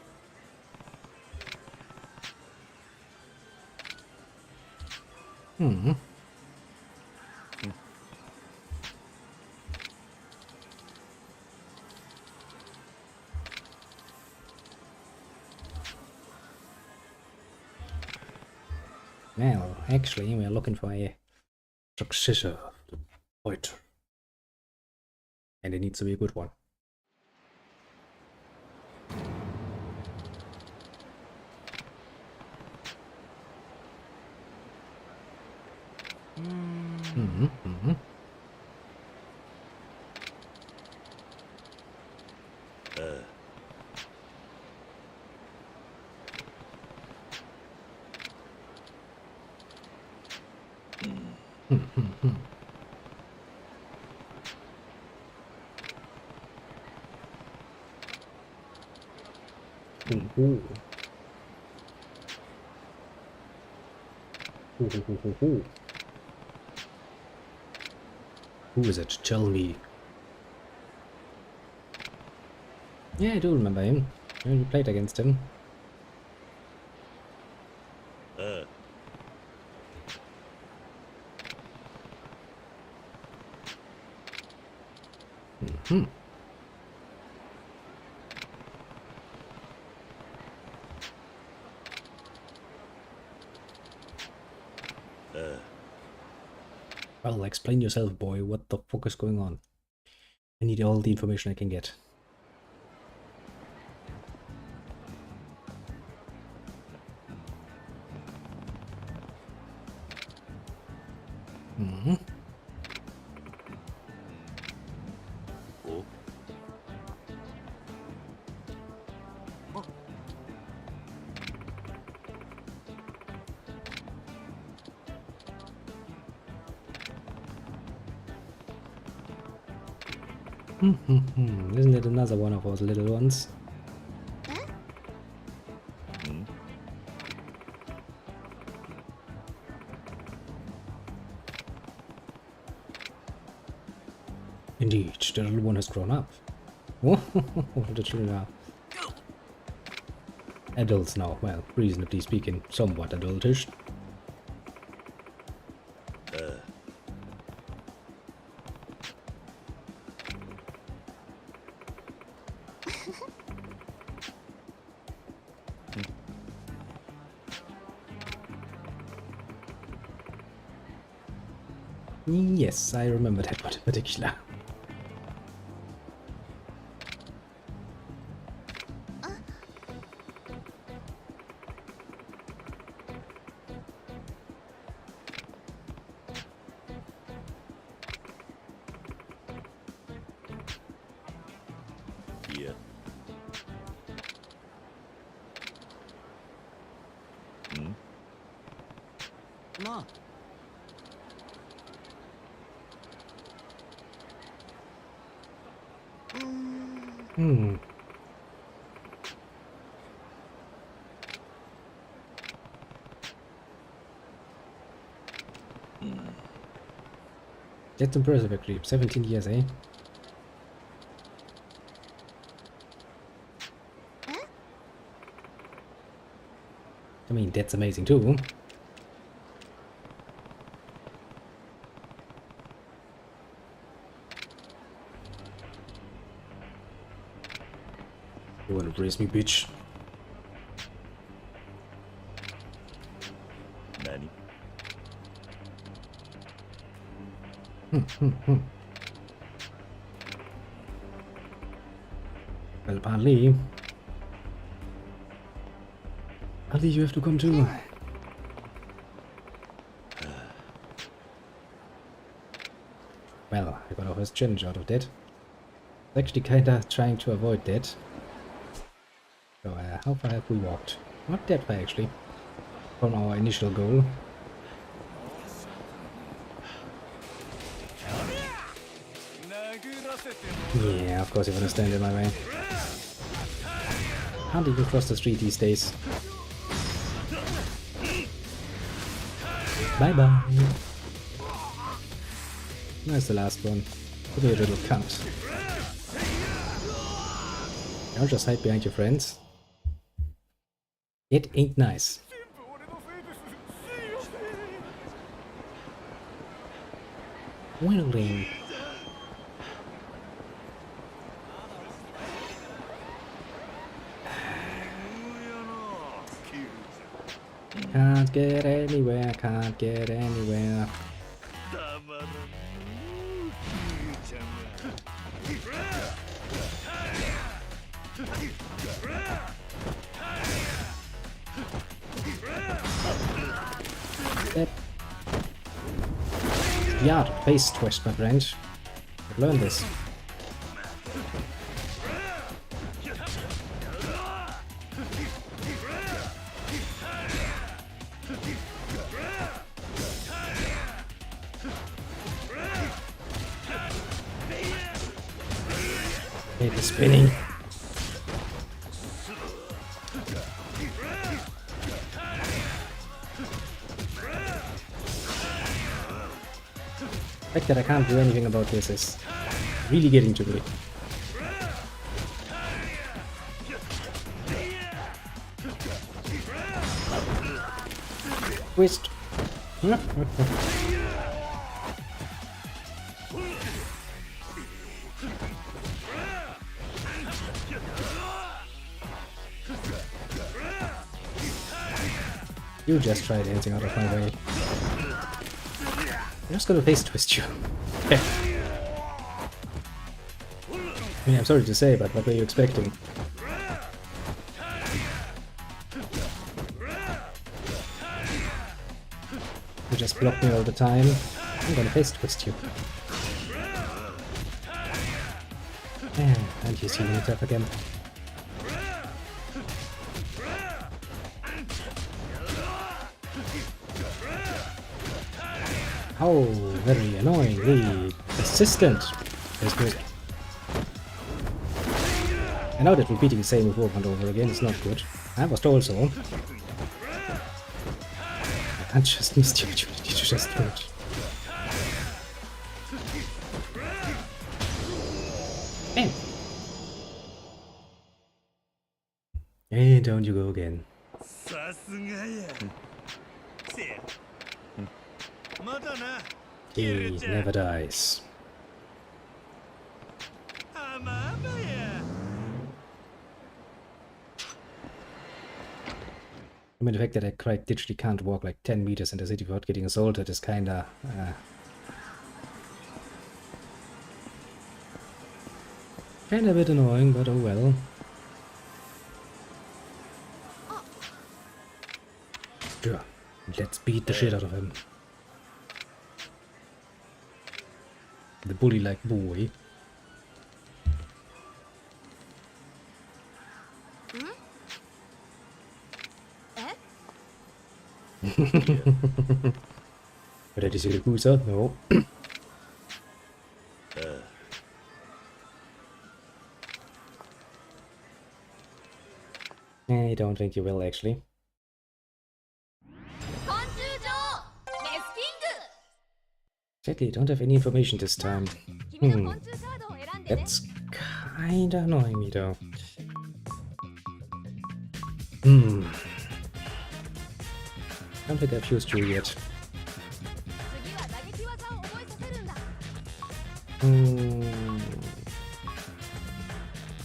Hmm. Well, actually, we are looking for a successor to Poiter. And it needs to be a good one. Mm-hmm. Ooh. Ooh. Who is it? Tell me. Yeah, I do remember him. You played against him. Mm-hmm. Well, explain yourself, boy. What the fuck is going on? I need all the information I can get. Mm-hmm. Oh. Isn't it another one of those little ones? Indeed, the little one has grown up. Oh, the children are adults now. Well, reasonably speaking, somewhat adultish. Yes, I remember that one in particular. Yeah. Ma. That's impressive, actually. 17 years, eh? I mean, that's amazing too. You wanna brace me, bitch? Nani? Well, apparently you have to come too. Well, I got a first challenge out of that. Actually kinda trying to avoid that. So, how far have we walked? Not that far, actually, from our initial goal. Yeah, of course you wanna stand in my way. Can't even cross the street these days. Bye bye. There's the last one. Give me a little cunt. I'll just hide behind your friends. It ain't nice. Well then. Can't get anywhere, can't get anywhere. Yeah, face twist, my friend. I've learned this. Hate the spinning. The fact that I can't do anything about this is really getting to me. Twist. You just try dancing out of my way. I'm just gonna face twist you. I mean, I'm sorry to say, but what were you expecting? You just block me all the time. I'm gonna face twist you. And he's healing himself again. Oh, very annoyingly persistent. There's good. I know that repeating the same move over and over again is not good. I was told so. I just missed the opportunity to just do it. And down you go again. He never dies. I mean, the fact that I quite literally can't walk like 10 meters in the city without getting assaulted is kinda... kinda a bit annoying, but oh well. Sure, let's beat the shit out of him. The bully-like boy. But that is a Yakuza? No. I don't think you will, actually. Sadly, I don't have any information this time. That's kinda annoying me, though. Don't think I've used you yet.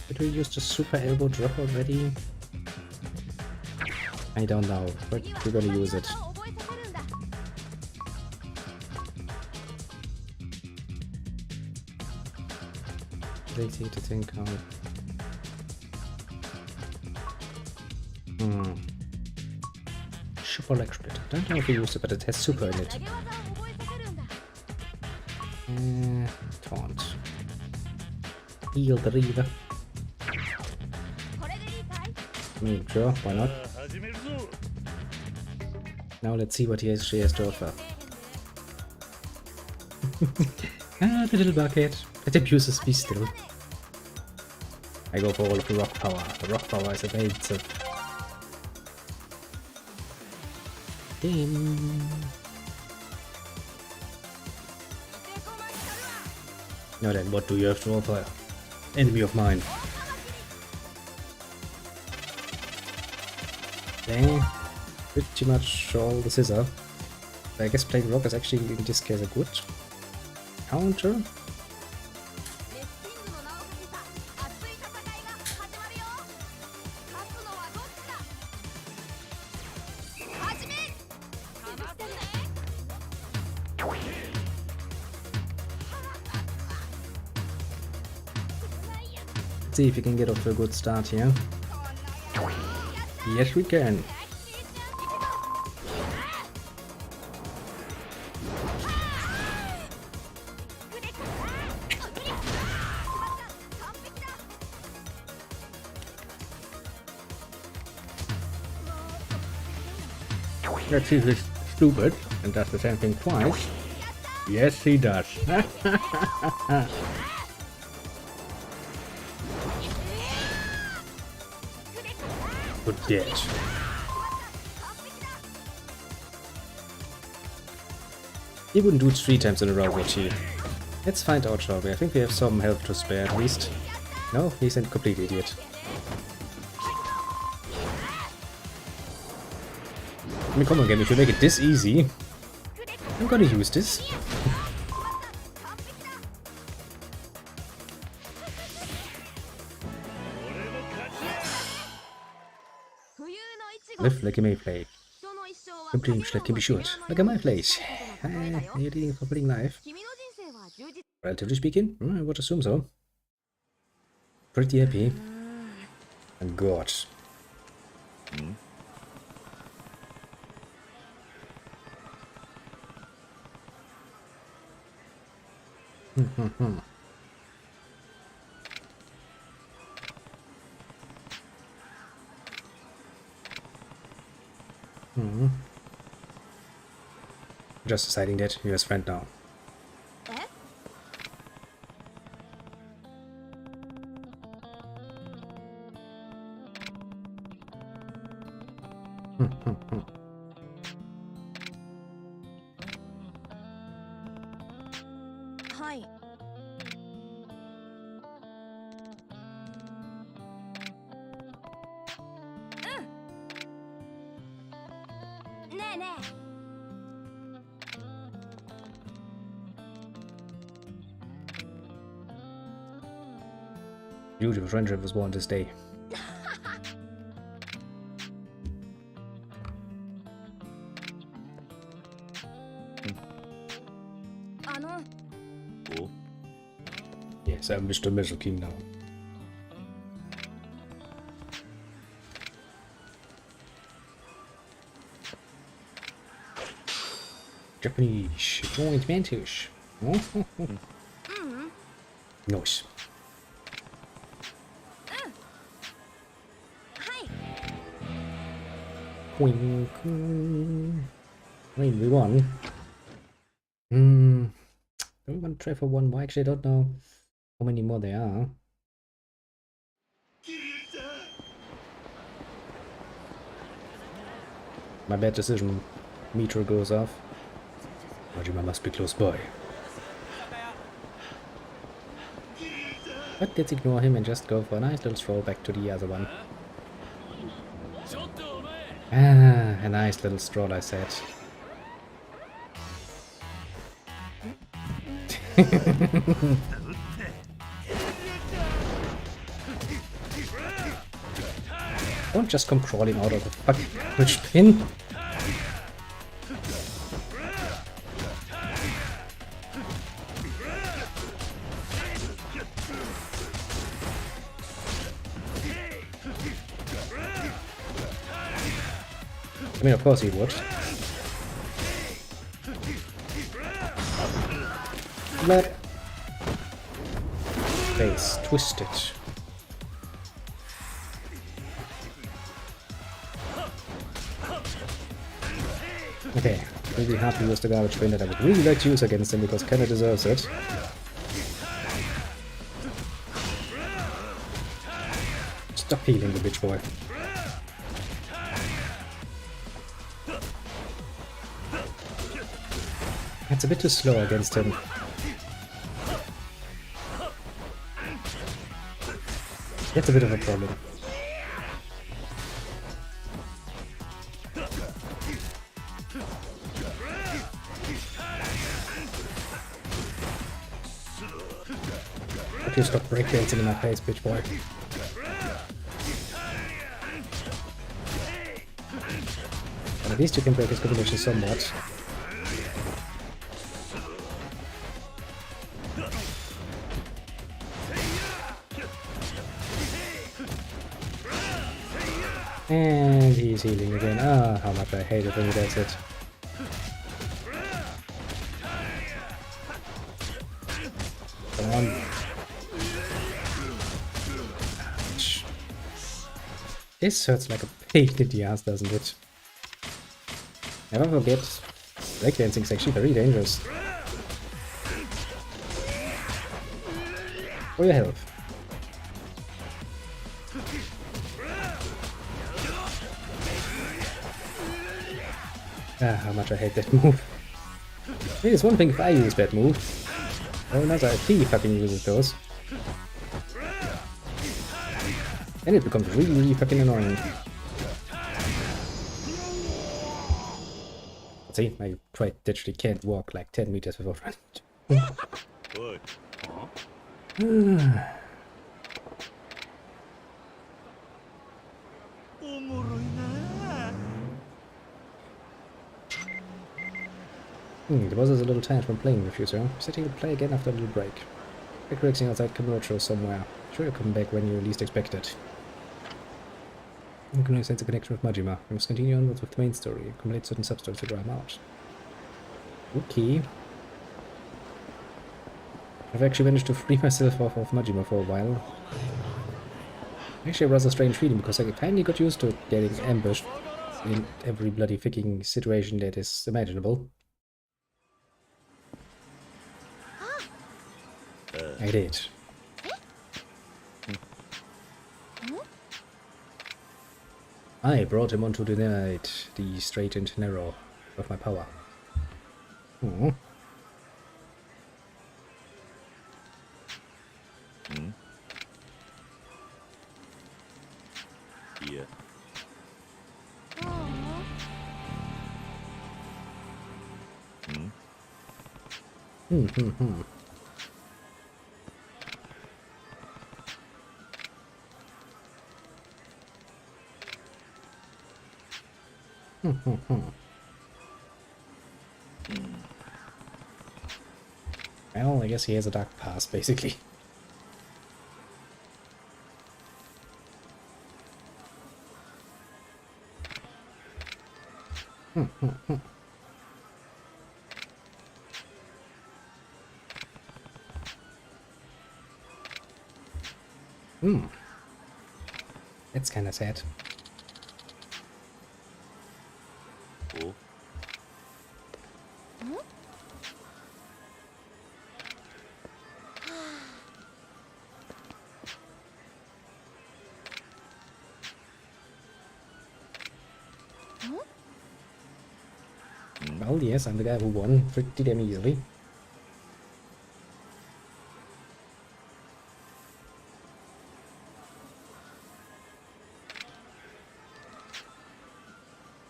Did we use the super elbow drop already? I don't know, but we're gonna use it. Lazy to think how. Super leg split. Don't know if we use it, but it has super in it. Taunt. Heal the Reaver. I mean, sure, why not? Now let's see what she has to offer. Ah, the little bucket. It abuses me still. I go for all of the rock power. The rock power is evasive. Damn. Now then, what do you have to offer? Enemy of mine. Dang. Pretty much all the scissor. I guess playing rock is actually in this case a good counter. レスリングの名をかけた熱い戦いが始まるよ。勝つのはどっちだ。始め。かまってね。 Let's see if we can get off to a good start here. Yes, we can. Let's see if he's stupid and does the same thing twice. Yes, he does. Good catch. He wouldn't do it 3 times in a row, would he? Let's find out, shall we? I think we have some health to spare at least. No, he's a complete idiot. I mean, come on game, if you make it this easy, I'm gonna use this. Live like a Mayfly. Complete like can be short, like a Mayfly. You're leading a fulfilling life. Relatively speaking, I would assume so. Pretty happy. And God. Just deciding that you're his friend now. Hi. ねえねえ。 Beautiful friendship was born this day. Oh, Yes, I'm Mr. Metal King now. Japanese joint advantage. Nice. Wink. I mean, we won. Do we want to try for one more? Actually, I don't know how many more there are. My bad decision. Meter goes off. Majima must be close by. But let's ignore him and just go for a nice little stroll back to the other one. Ah, a nice little stroll, I said. Don't just come crawling out of the fucking bridge pin. I mean, of course he would. But face twisted. Okay, really hard to use the garbage bin that I would really like to use against him because Kenna deserves it. Stop healing the bitch boy. It's a bit too slow against him. That's a bit of a problem. Would you stop breakdancing in my face, bitch boy? But at least you can break his combination somewhat. And he's healing again. Ah, how much I hate it when he does it. Come on. This hurts like a pain in the ass, doesn't it? Never forget, breakdancing is actually very dangerous. For your health. Ah, how much I hate that move. It is one thing if I use that move. Oh, another if he fucking uses those. And it becomes really, really fucking annoying. See, I quite literally can't walk like 10 meters without running. What? Huh? The boss is a little tired from playing with you, sir. Said he would play again after a little break. Like racing outside commercial somewhere. Sure, you'll come back when you least expect it. I'm going to sense a connection with Majima. We must continue onwards with the main story and complete certain sub-stories to draw him out. Okay. I've actually managed to free myself off of Majima for a while. Actually a rather strange feeling because I finally got used to getting ambushed in every bloody freaking situation that is imaginable. I did. I brought him onto the night, the straight and narrow of my power. Oh. Yeah. Well, I guess he has a dark past, basically. That's kind of sad. Oh. Well, yes, I'm the guy who won pretty damn easily.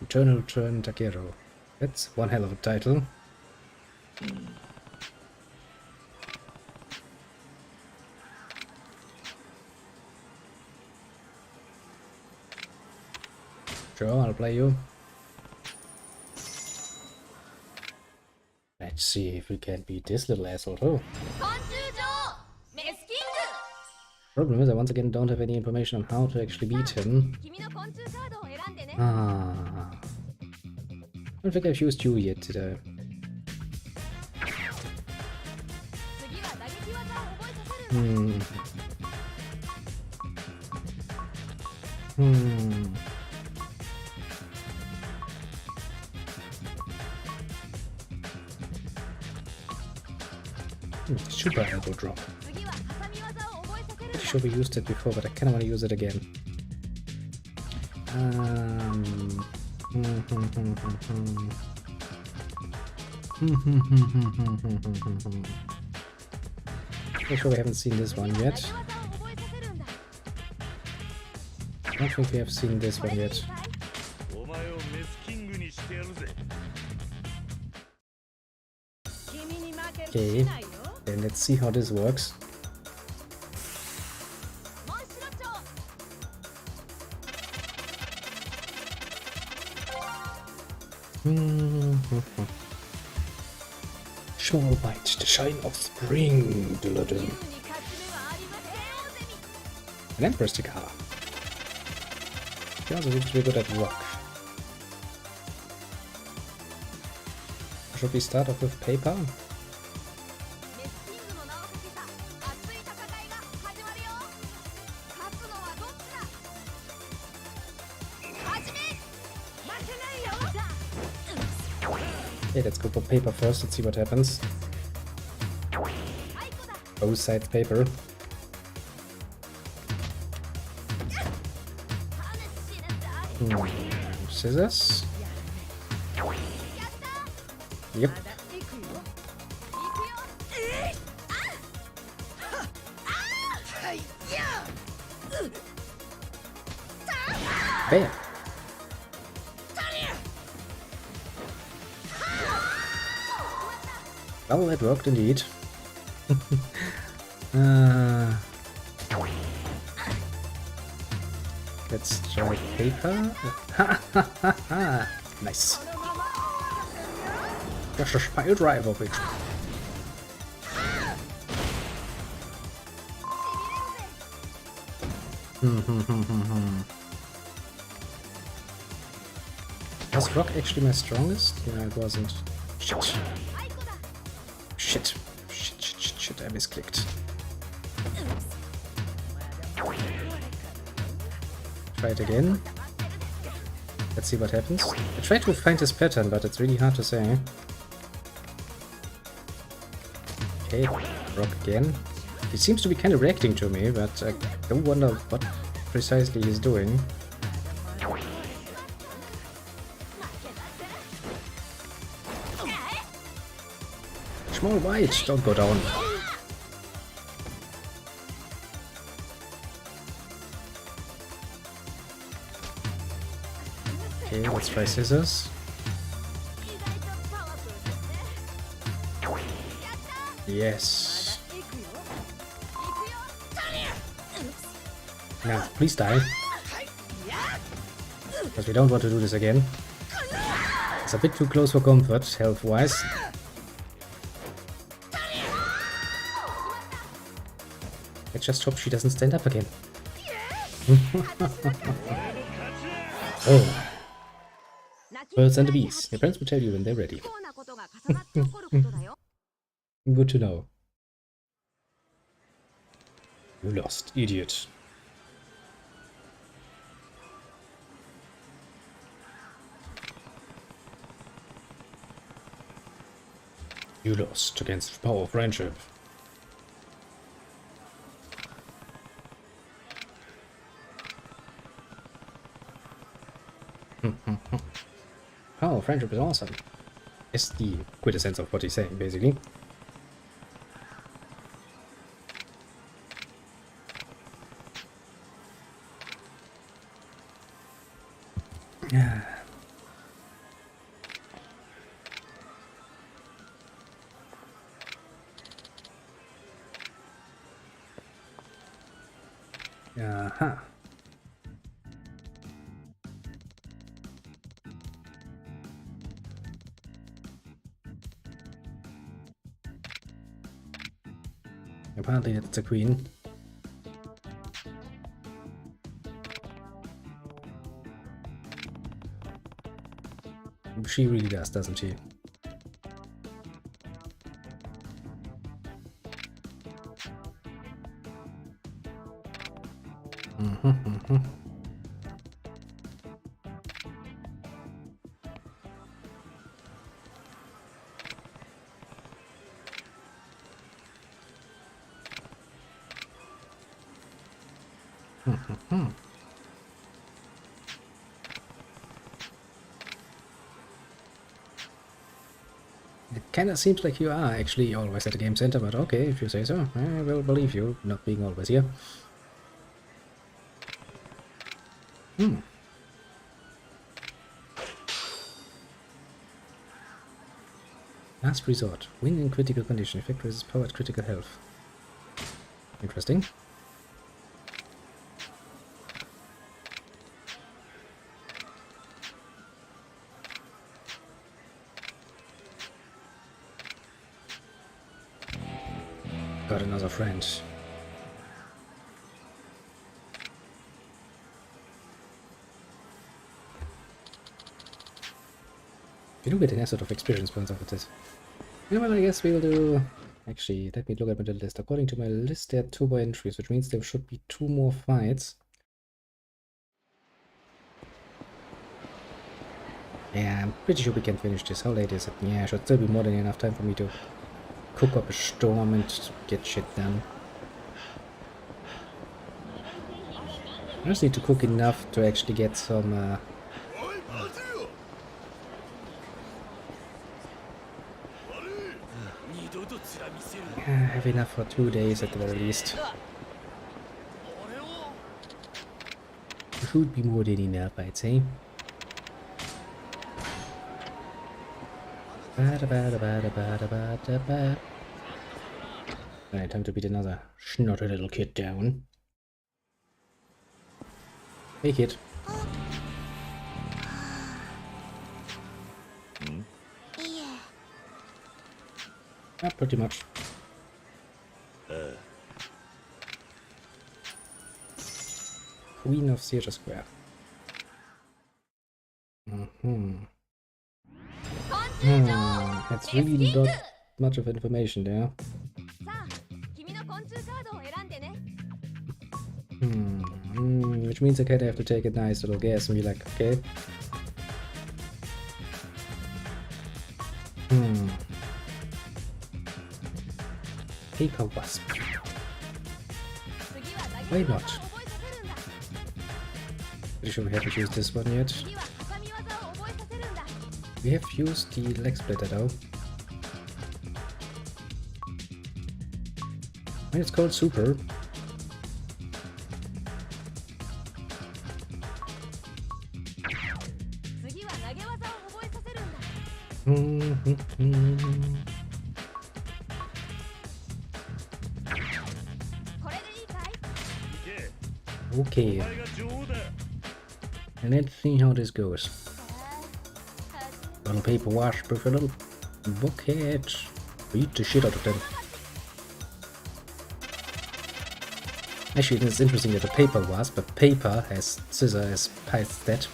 Eternal Turn Takeru. That's one hell of a title. Sure, I'll play you. Let's see if we can beat this little asshole too. Problem is, I once again don't have any information on how to actually beat him. Ah. I don't think I've used you yet, did I? Super elbow drop. Pretty sure we used it before, but I kinda wanna use it again. Pretty sure we haven't seen this one yet. I don't think we have seen this one yet. お前をメスキングにしてやるぜ。 Okay, then let's see how this works. Show light, the shine of spring. An Empress car. He also seems to be good at rock. Should we start off with paper? Okay, let's go for paper first. Let's see what happens. Both sides paper. Scissors. Yep. Bam. Well, it worked indeed. Let's try paper. Nice. Just a pile driver, bitch. Was rock actually my strongest? Yeah, it wasn't. Shit. Shit. Shit, I misclicked. Try it again. Let's see what happens. I tried to find this pattern, but it's really hard to say. Okay, rock again. He seems to be kind of reacting to me, but I don't wonder what precisely he's doing. Small white, don't go down. Okay, let's try scissors. Yes. Now, please die. Because we don't want to do this again. It's a bit too close for comfort, health-wise. I just hope she doesn't stand up again. Oh. Birds and the bees. Your friends will tell you when they're ready. Good to know. You lost, idiot. You lost against the power of friendship. Oh, friendship is awesome. It's the quintessence of what he's saying, basically. Yeah. Aha. Apparently it's a queen. She really does, doesn't she? kinda seems like you are actually always at the game center, but okay, if you say so, I will believe you, not being always here. Last resort. Win in critical condition. Effect raises power at critical health. Interesting. Got another friend. You do get an asset of experience points off of this. Yeah, well, I guess we'll do... Actually, let me look at my list. According to my list, there are 2 more entries, which means there should be 2 more fights. Yeah, I'm pretty sure we can finish this. How late is it? Yeah, should still be more than enough time for me to cook up a storm and get shit done. I just need to cook enough to actually get some... have enough for 2 days at the very least. Should be more than enough, I'd say. Alright, time to beat another snotty little kid down. Hey kid. Yeah, pretty much. Queen of Theatre Square. That's really not much of information there. Which means I kind of have to take a nice little guess and be like, okay. Paper wasp. Why not? Pretty sure we haven't used this one yet. We have used the leg splitter though. And it's called Super. Okay. And let's see how this goes. Little paper wasp with a little bucket. Beat the shit out of them. Actually, it's interesting that the paper wasp, but paper has scissor as past that.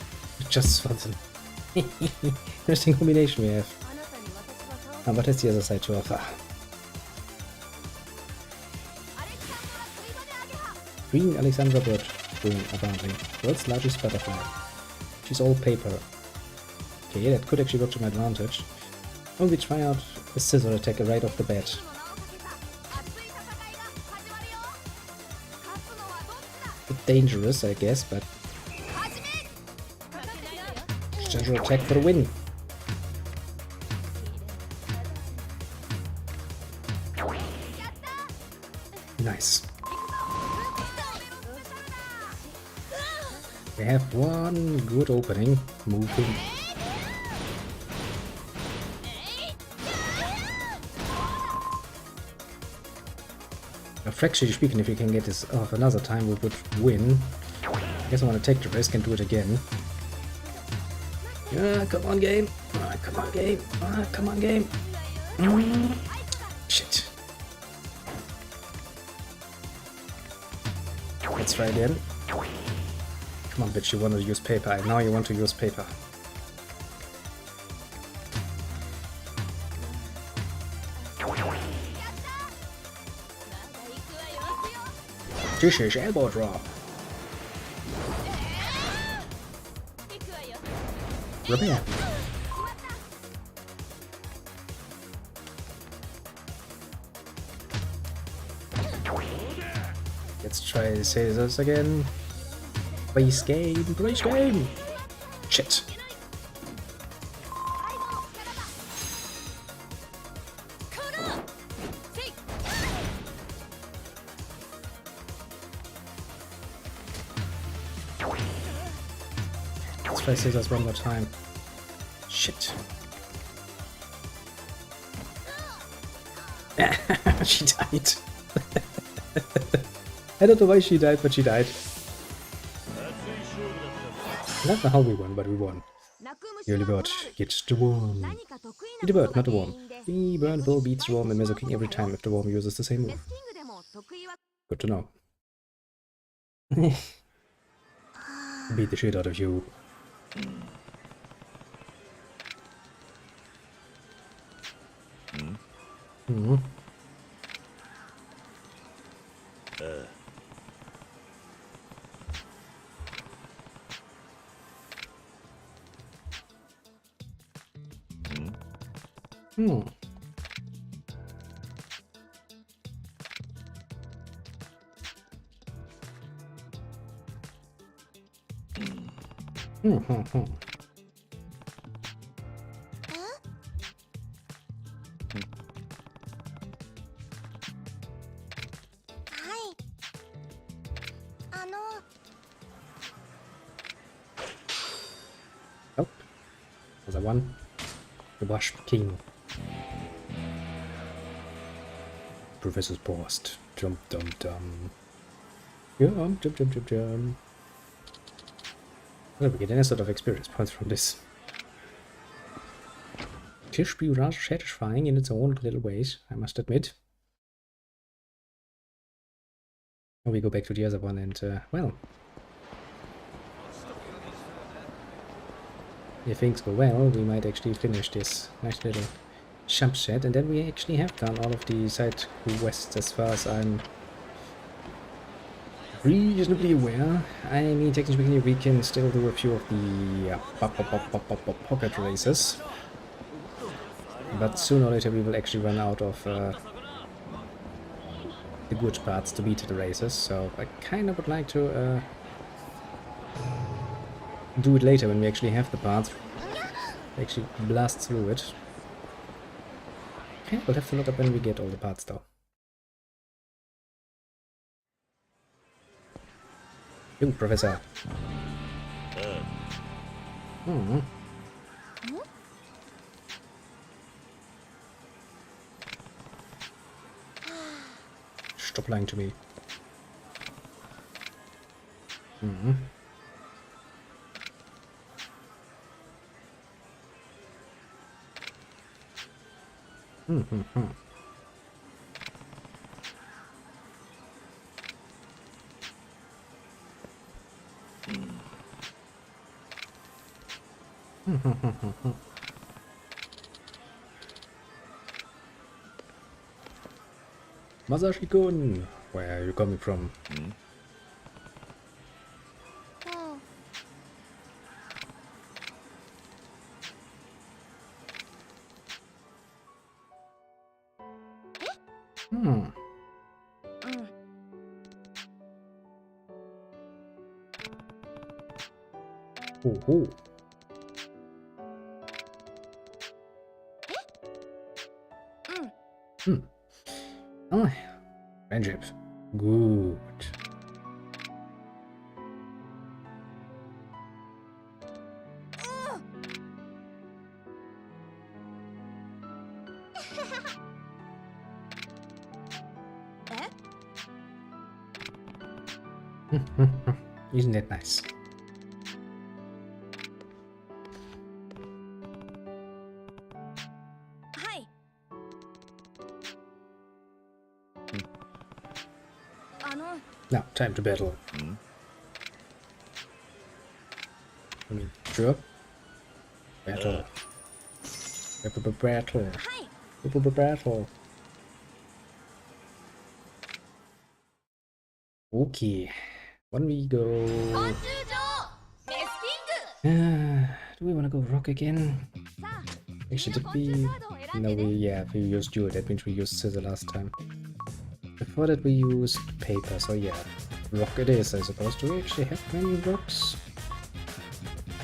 Just for the interesting combination we have. But that's the other side to offer. Green Alexandra bird doing apparently. World's largest butterfly. She's all paper. Okay, that could actually work to my advantage. Only try out a scissor attack right off the bat. Bit dangerous, I guess, but scissor attack for the win. Nice. We have one good opening. Moving. Fractionally speaking, if we can get this off another time, we would win. I guess I want to take the risk and do it again. Yeah, come on, game. Come on, game. Come on, game. Shit. Let's try again. Come on, bitch, you want to use paper. Now you want to use paper. This is elbow drop. Repair. Let's try to say this again. Race game, race game. Shit. try scissors one more time. Shit. She died. I don't know why she died, but she died. I don't know how we won, but we won. The early bird gets the worm. Be the bird, not the worm. The bird will beat the worm in Meso King every time if the worm uses the same move. Good to know. Beat the shit out of you. Mm-hmm. Hmm. Hmm. あの Oh. Was that one? The Wash King. Professor's paused. Jump, dum, dum. Jump. Well, we get any sort of experience points from this. It should be rather satisfying in its own little ways, I must admit. We go back to the other one and, well, if things go well, we might actually finish this nice little jump set, and then we actually have done all of the side quests as far as I'm reasonably aware. I mean, technically speaking, we can still do a few of the pocket races, but sooner or later we will actually run out of the good parts to beat the races, so I kind of would like to do it later when we actually have the parts, actually blast through it. Okay, we'll have to look up when we get all the parts though. You, Professor. Hmm. Stop lying to me. Hmm. Masashi-kun, where are you coming from? Oh. Oh, friendship. Good. Isn't that nice? Now, time to battle. I mean, sure. Battle. Battle. Okay. When we go... do we want to go rock again? Actually, did we... No, we used you. That means we used scissor last time. Before that we used paper, so yeah. Rock it is, I suppose. Do we actually have many rocks?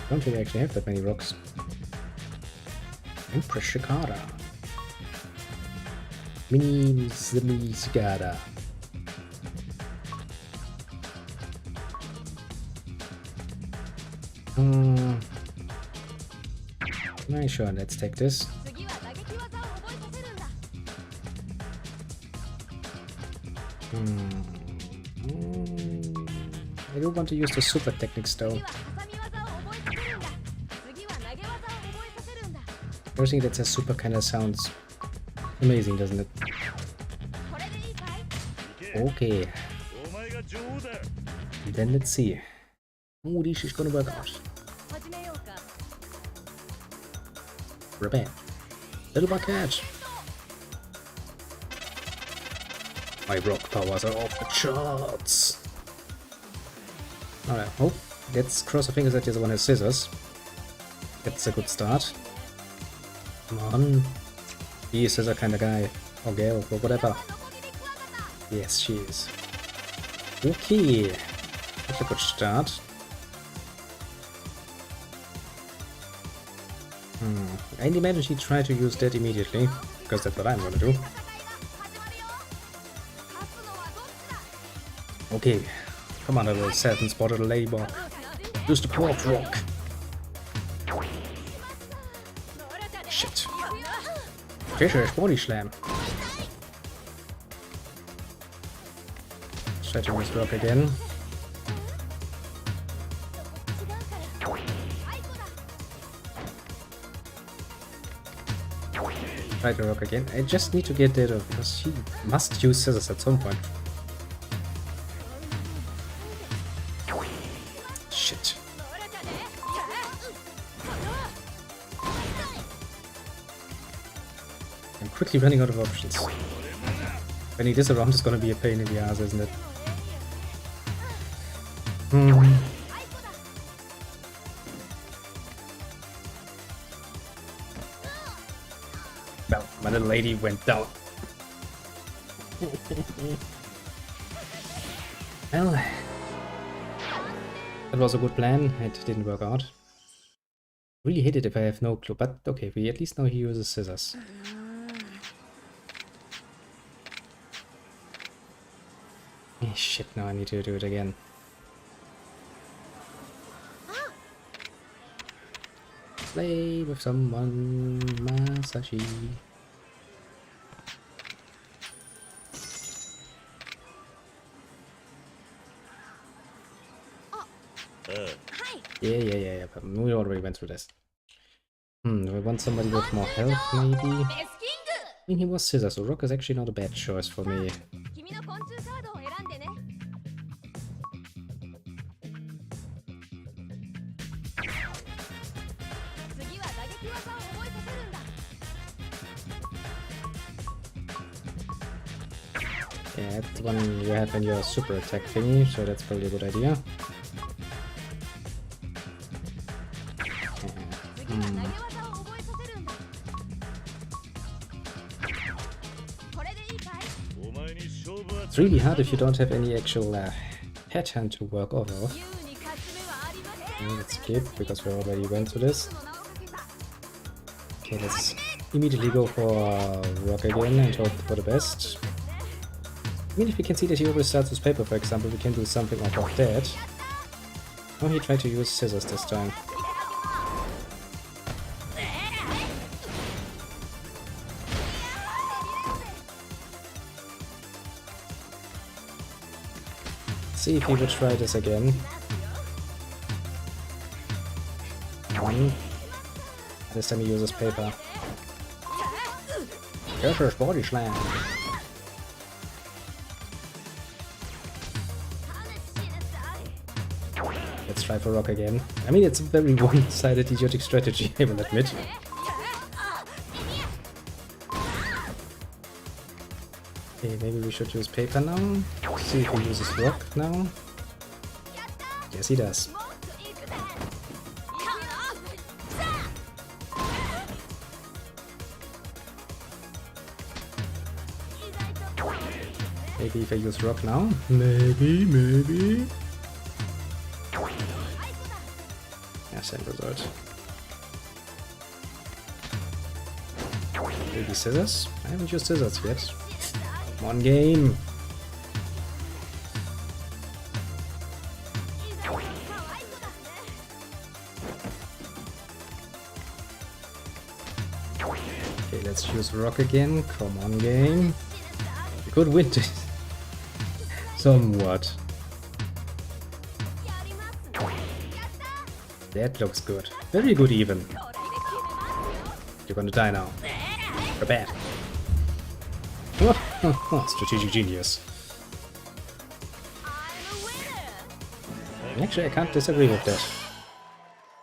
I don't think we actually have that many rocks. Empress Shikara. Mini Cicada. Alright, sure, let's take this. 次は打撃技を覚えさせるんだ。 I do want to use the super techniques though. 次は挟み技を覚えさせるんだ。次は投げ技を覚えさせるんだ。 Everything that says super kinda sounds amazing, doesn't it? これでいいかい？ Okay, お前が女王だ。 then let's see. Oh, this is gonna work out. 始めようか。 Repent. Little bucket. My rock powers are off the charts. Alright, oh, let's cross our fingers that the other one has scissors. That's a good start. Come on. Be a scissor kind of guy. Or girl, or whatever. Yes, she is. Okay. That's a good start. I imagine she tried to use that immediately, because that's what I'm gonna do. Okay, come on, little seven-spotted ladybug. Use the port rock. Shit. Fisher's body slam. Try to use rock again. Try to rock again. I just need to get rid of because she must use scissors at some point. Shit. I'm quickly running out of options. Running this around is gonna be a pain in the ass, isn't it? Well, my little lady went down. Well, that was a good plan. It didn't work out. Really hate it if I have no clue, but okay, we at least know he uses scissors. Shit, now I need to do it again. Play with someone, Masashi. Yeah, but we already went through this. We want somebody with more health, maybe? I mean, he was scissors, so rock is actually not a bad choice for me. 君の昆虫カードを選んでね。 次は打撃技を覚えさせるんだ。 Yeah, that's the one you have in your super attack thingy, so that's probably a good idea. 次は投げ技を覚えさせるんだ。これでいいかい？ お前に勝負は It's really hard if you don't have any actual pattern to work off of. 優に勝ち目はありません。 Let's skip, because we already went through this. の名をかけた。 Okay, let's immediately go for rock again and hope for the best. I mean, if we can see that he always starts with paper, for example, we can do something off of that. Oh, he tried to use scissors this time. See if he would try this again. This time he uses paper. Fisher's body slam. Let's try for rock again. I mean, it's a very one-sided idiotic strategy, I will admit. Okay, maybe we should use paper now. See if he uses rock now. Yes, he does. Maybe if I use rock now? Maybe. Yeah, same result. Maybe scissors? I haven't used scissors yet. One game. use rock again. Come on, game. You could win this. Somewhat. That looks good. Very good even. You're gonna die now. Prepare. Strategic genius. Actually, I can't disagree with that.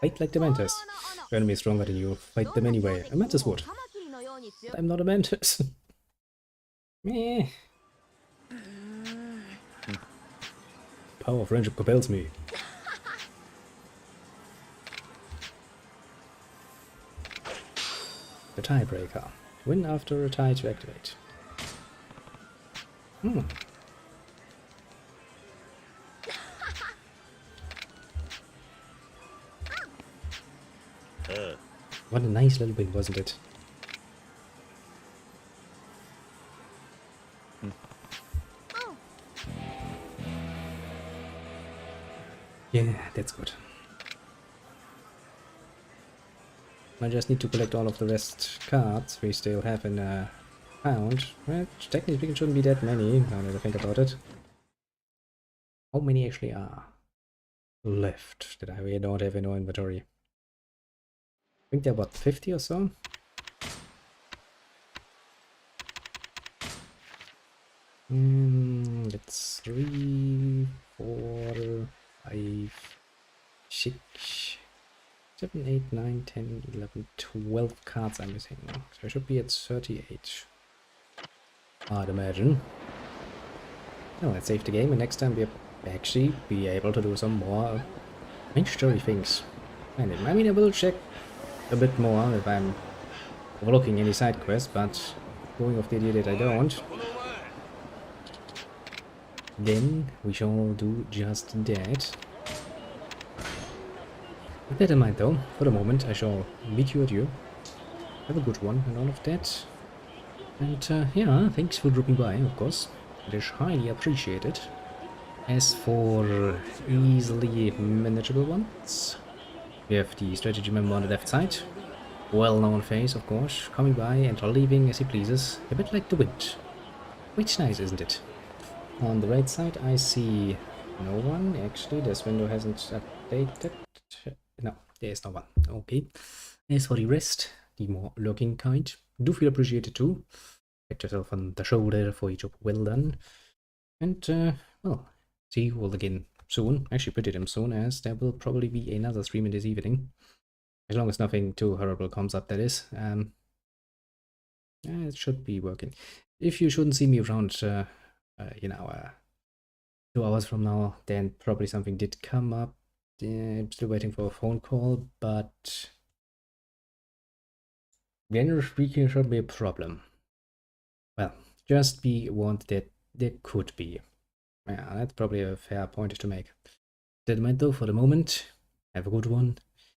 Fight like the Mantis. Your enemy is stronger than you. Fight them anyway. A Mantis would. But I'm not a Mantis. Meh. Power of friendship compels me. The tiebreaker. Win after a tie to activate. What a nice little win, wasn't it? Yeah, that's good. I just need to collect all of the rest cards we still have in a pound. Which technically speaking shouldn't be that many, now that I think about it. How many actually are left that I really don't have in no inventory? I think they're about 50 or so. That's 3, 4, 5, 6, 7, 8, 9, 10, 11, 12 cards I'm missing. So I should be at 38. I'd imagine. Now let's save the game, and next time we'll actually be able to do some more mystery things. And I mean, I will check a bit more if I'm overlooking any side quests, but going off the idea that I don't, then we shall do just that. With that in mind though, for the moment I shall bid you adieu. Have a good one and all of that. And yeah, thanks for dropping by, of course. It is highly appreciated. As for easily manageable ones, we have the strategy member on the left side. Well-known face, of course, coming by and leaving as he pleases, a bit like the wind. Which nice, isn't it? On the right side I see no one. Actually, this window hasn't updated. No, there is no one. Okay. As for the rest, the more lurking kind, do feel appreciated too. Pat yourself on the shoulder for your job well done. And, well, see you all again soon. Actually, pretty damn soon, as there will probably be another stream in this evening. As long as nothing too horrible comes up, that is. It should be working. If you shouldn't see me around, 2 hours from now, then probably something did come up. I'm still waiting for a phone call, but generally speaking, shouldn't be a problem. Well, just be warned that there could be. Yeah, that's probably a fair point to make. That meant though, for the moment, have a good one,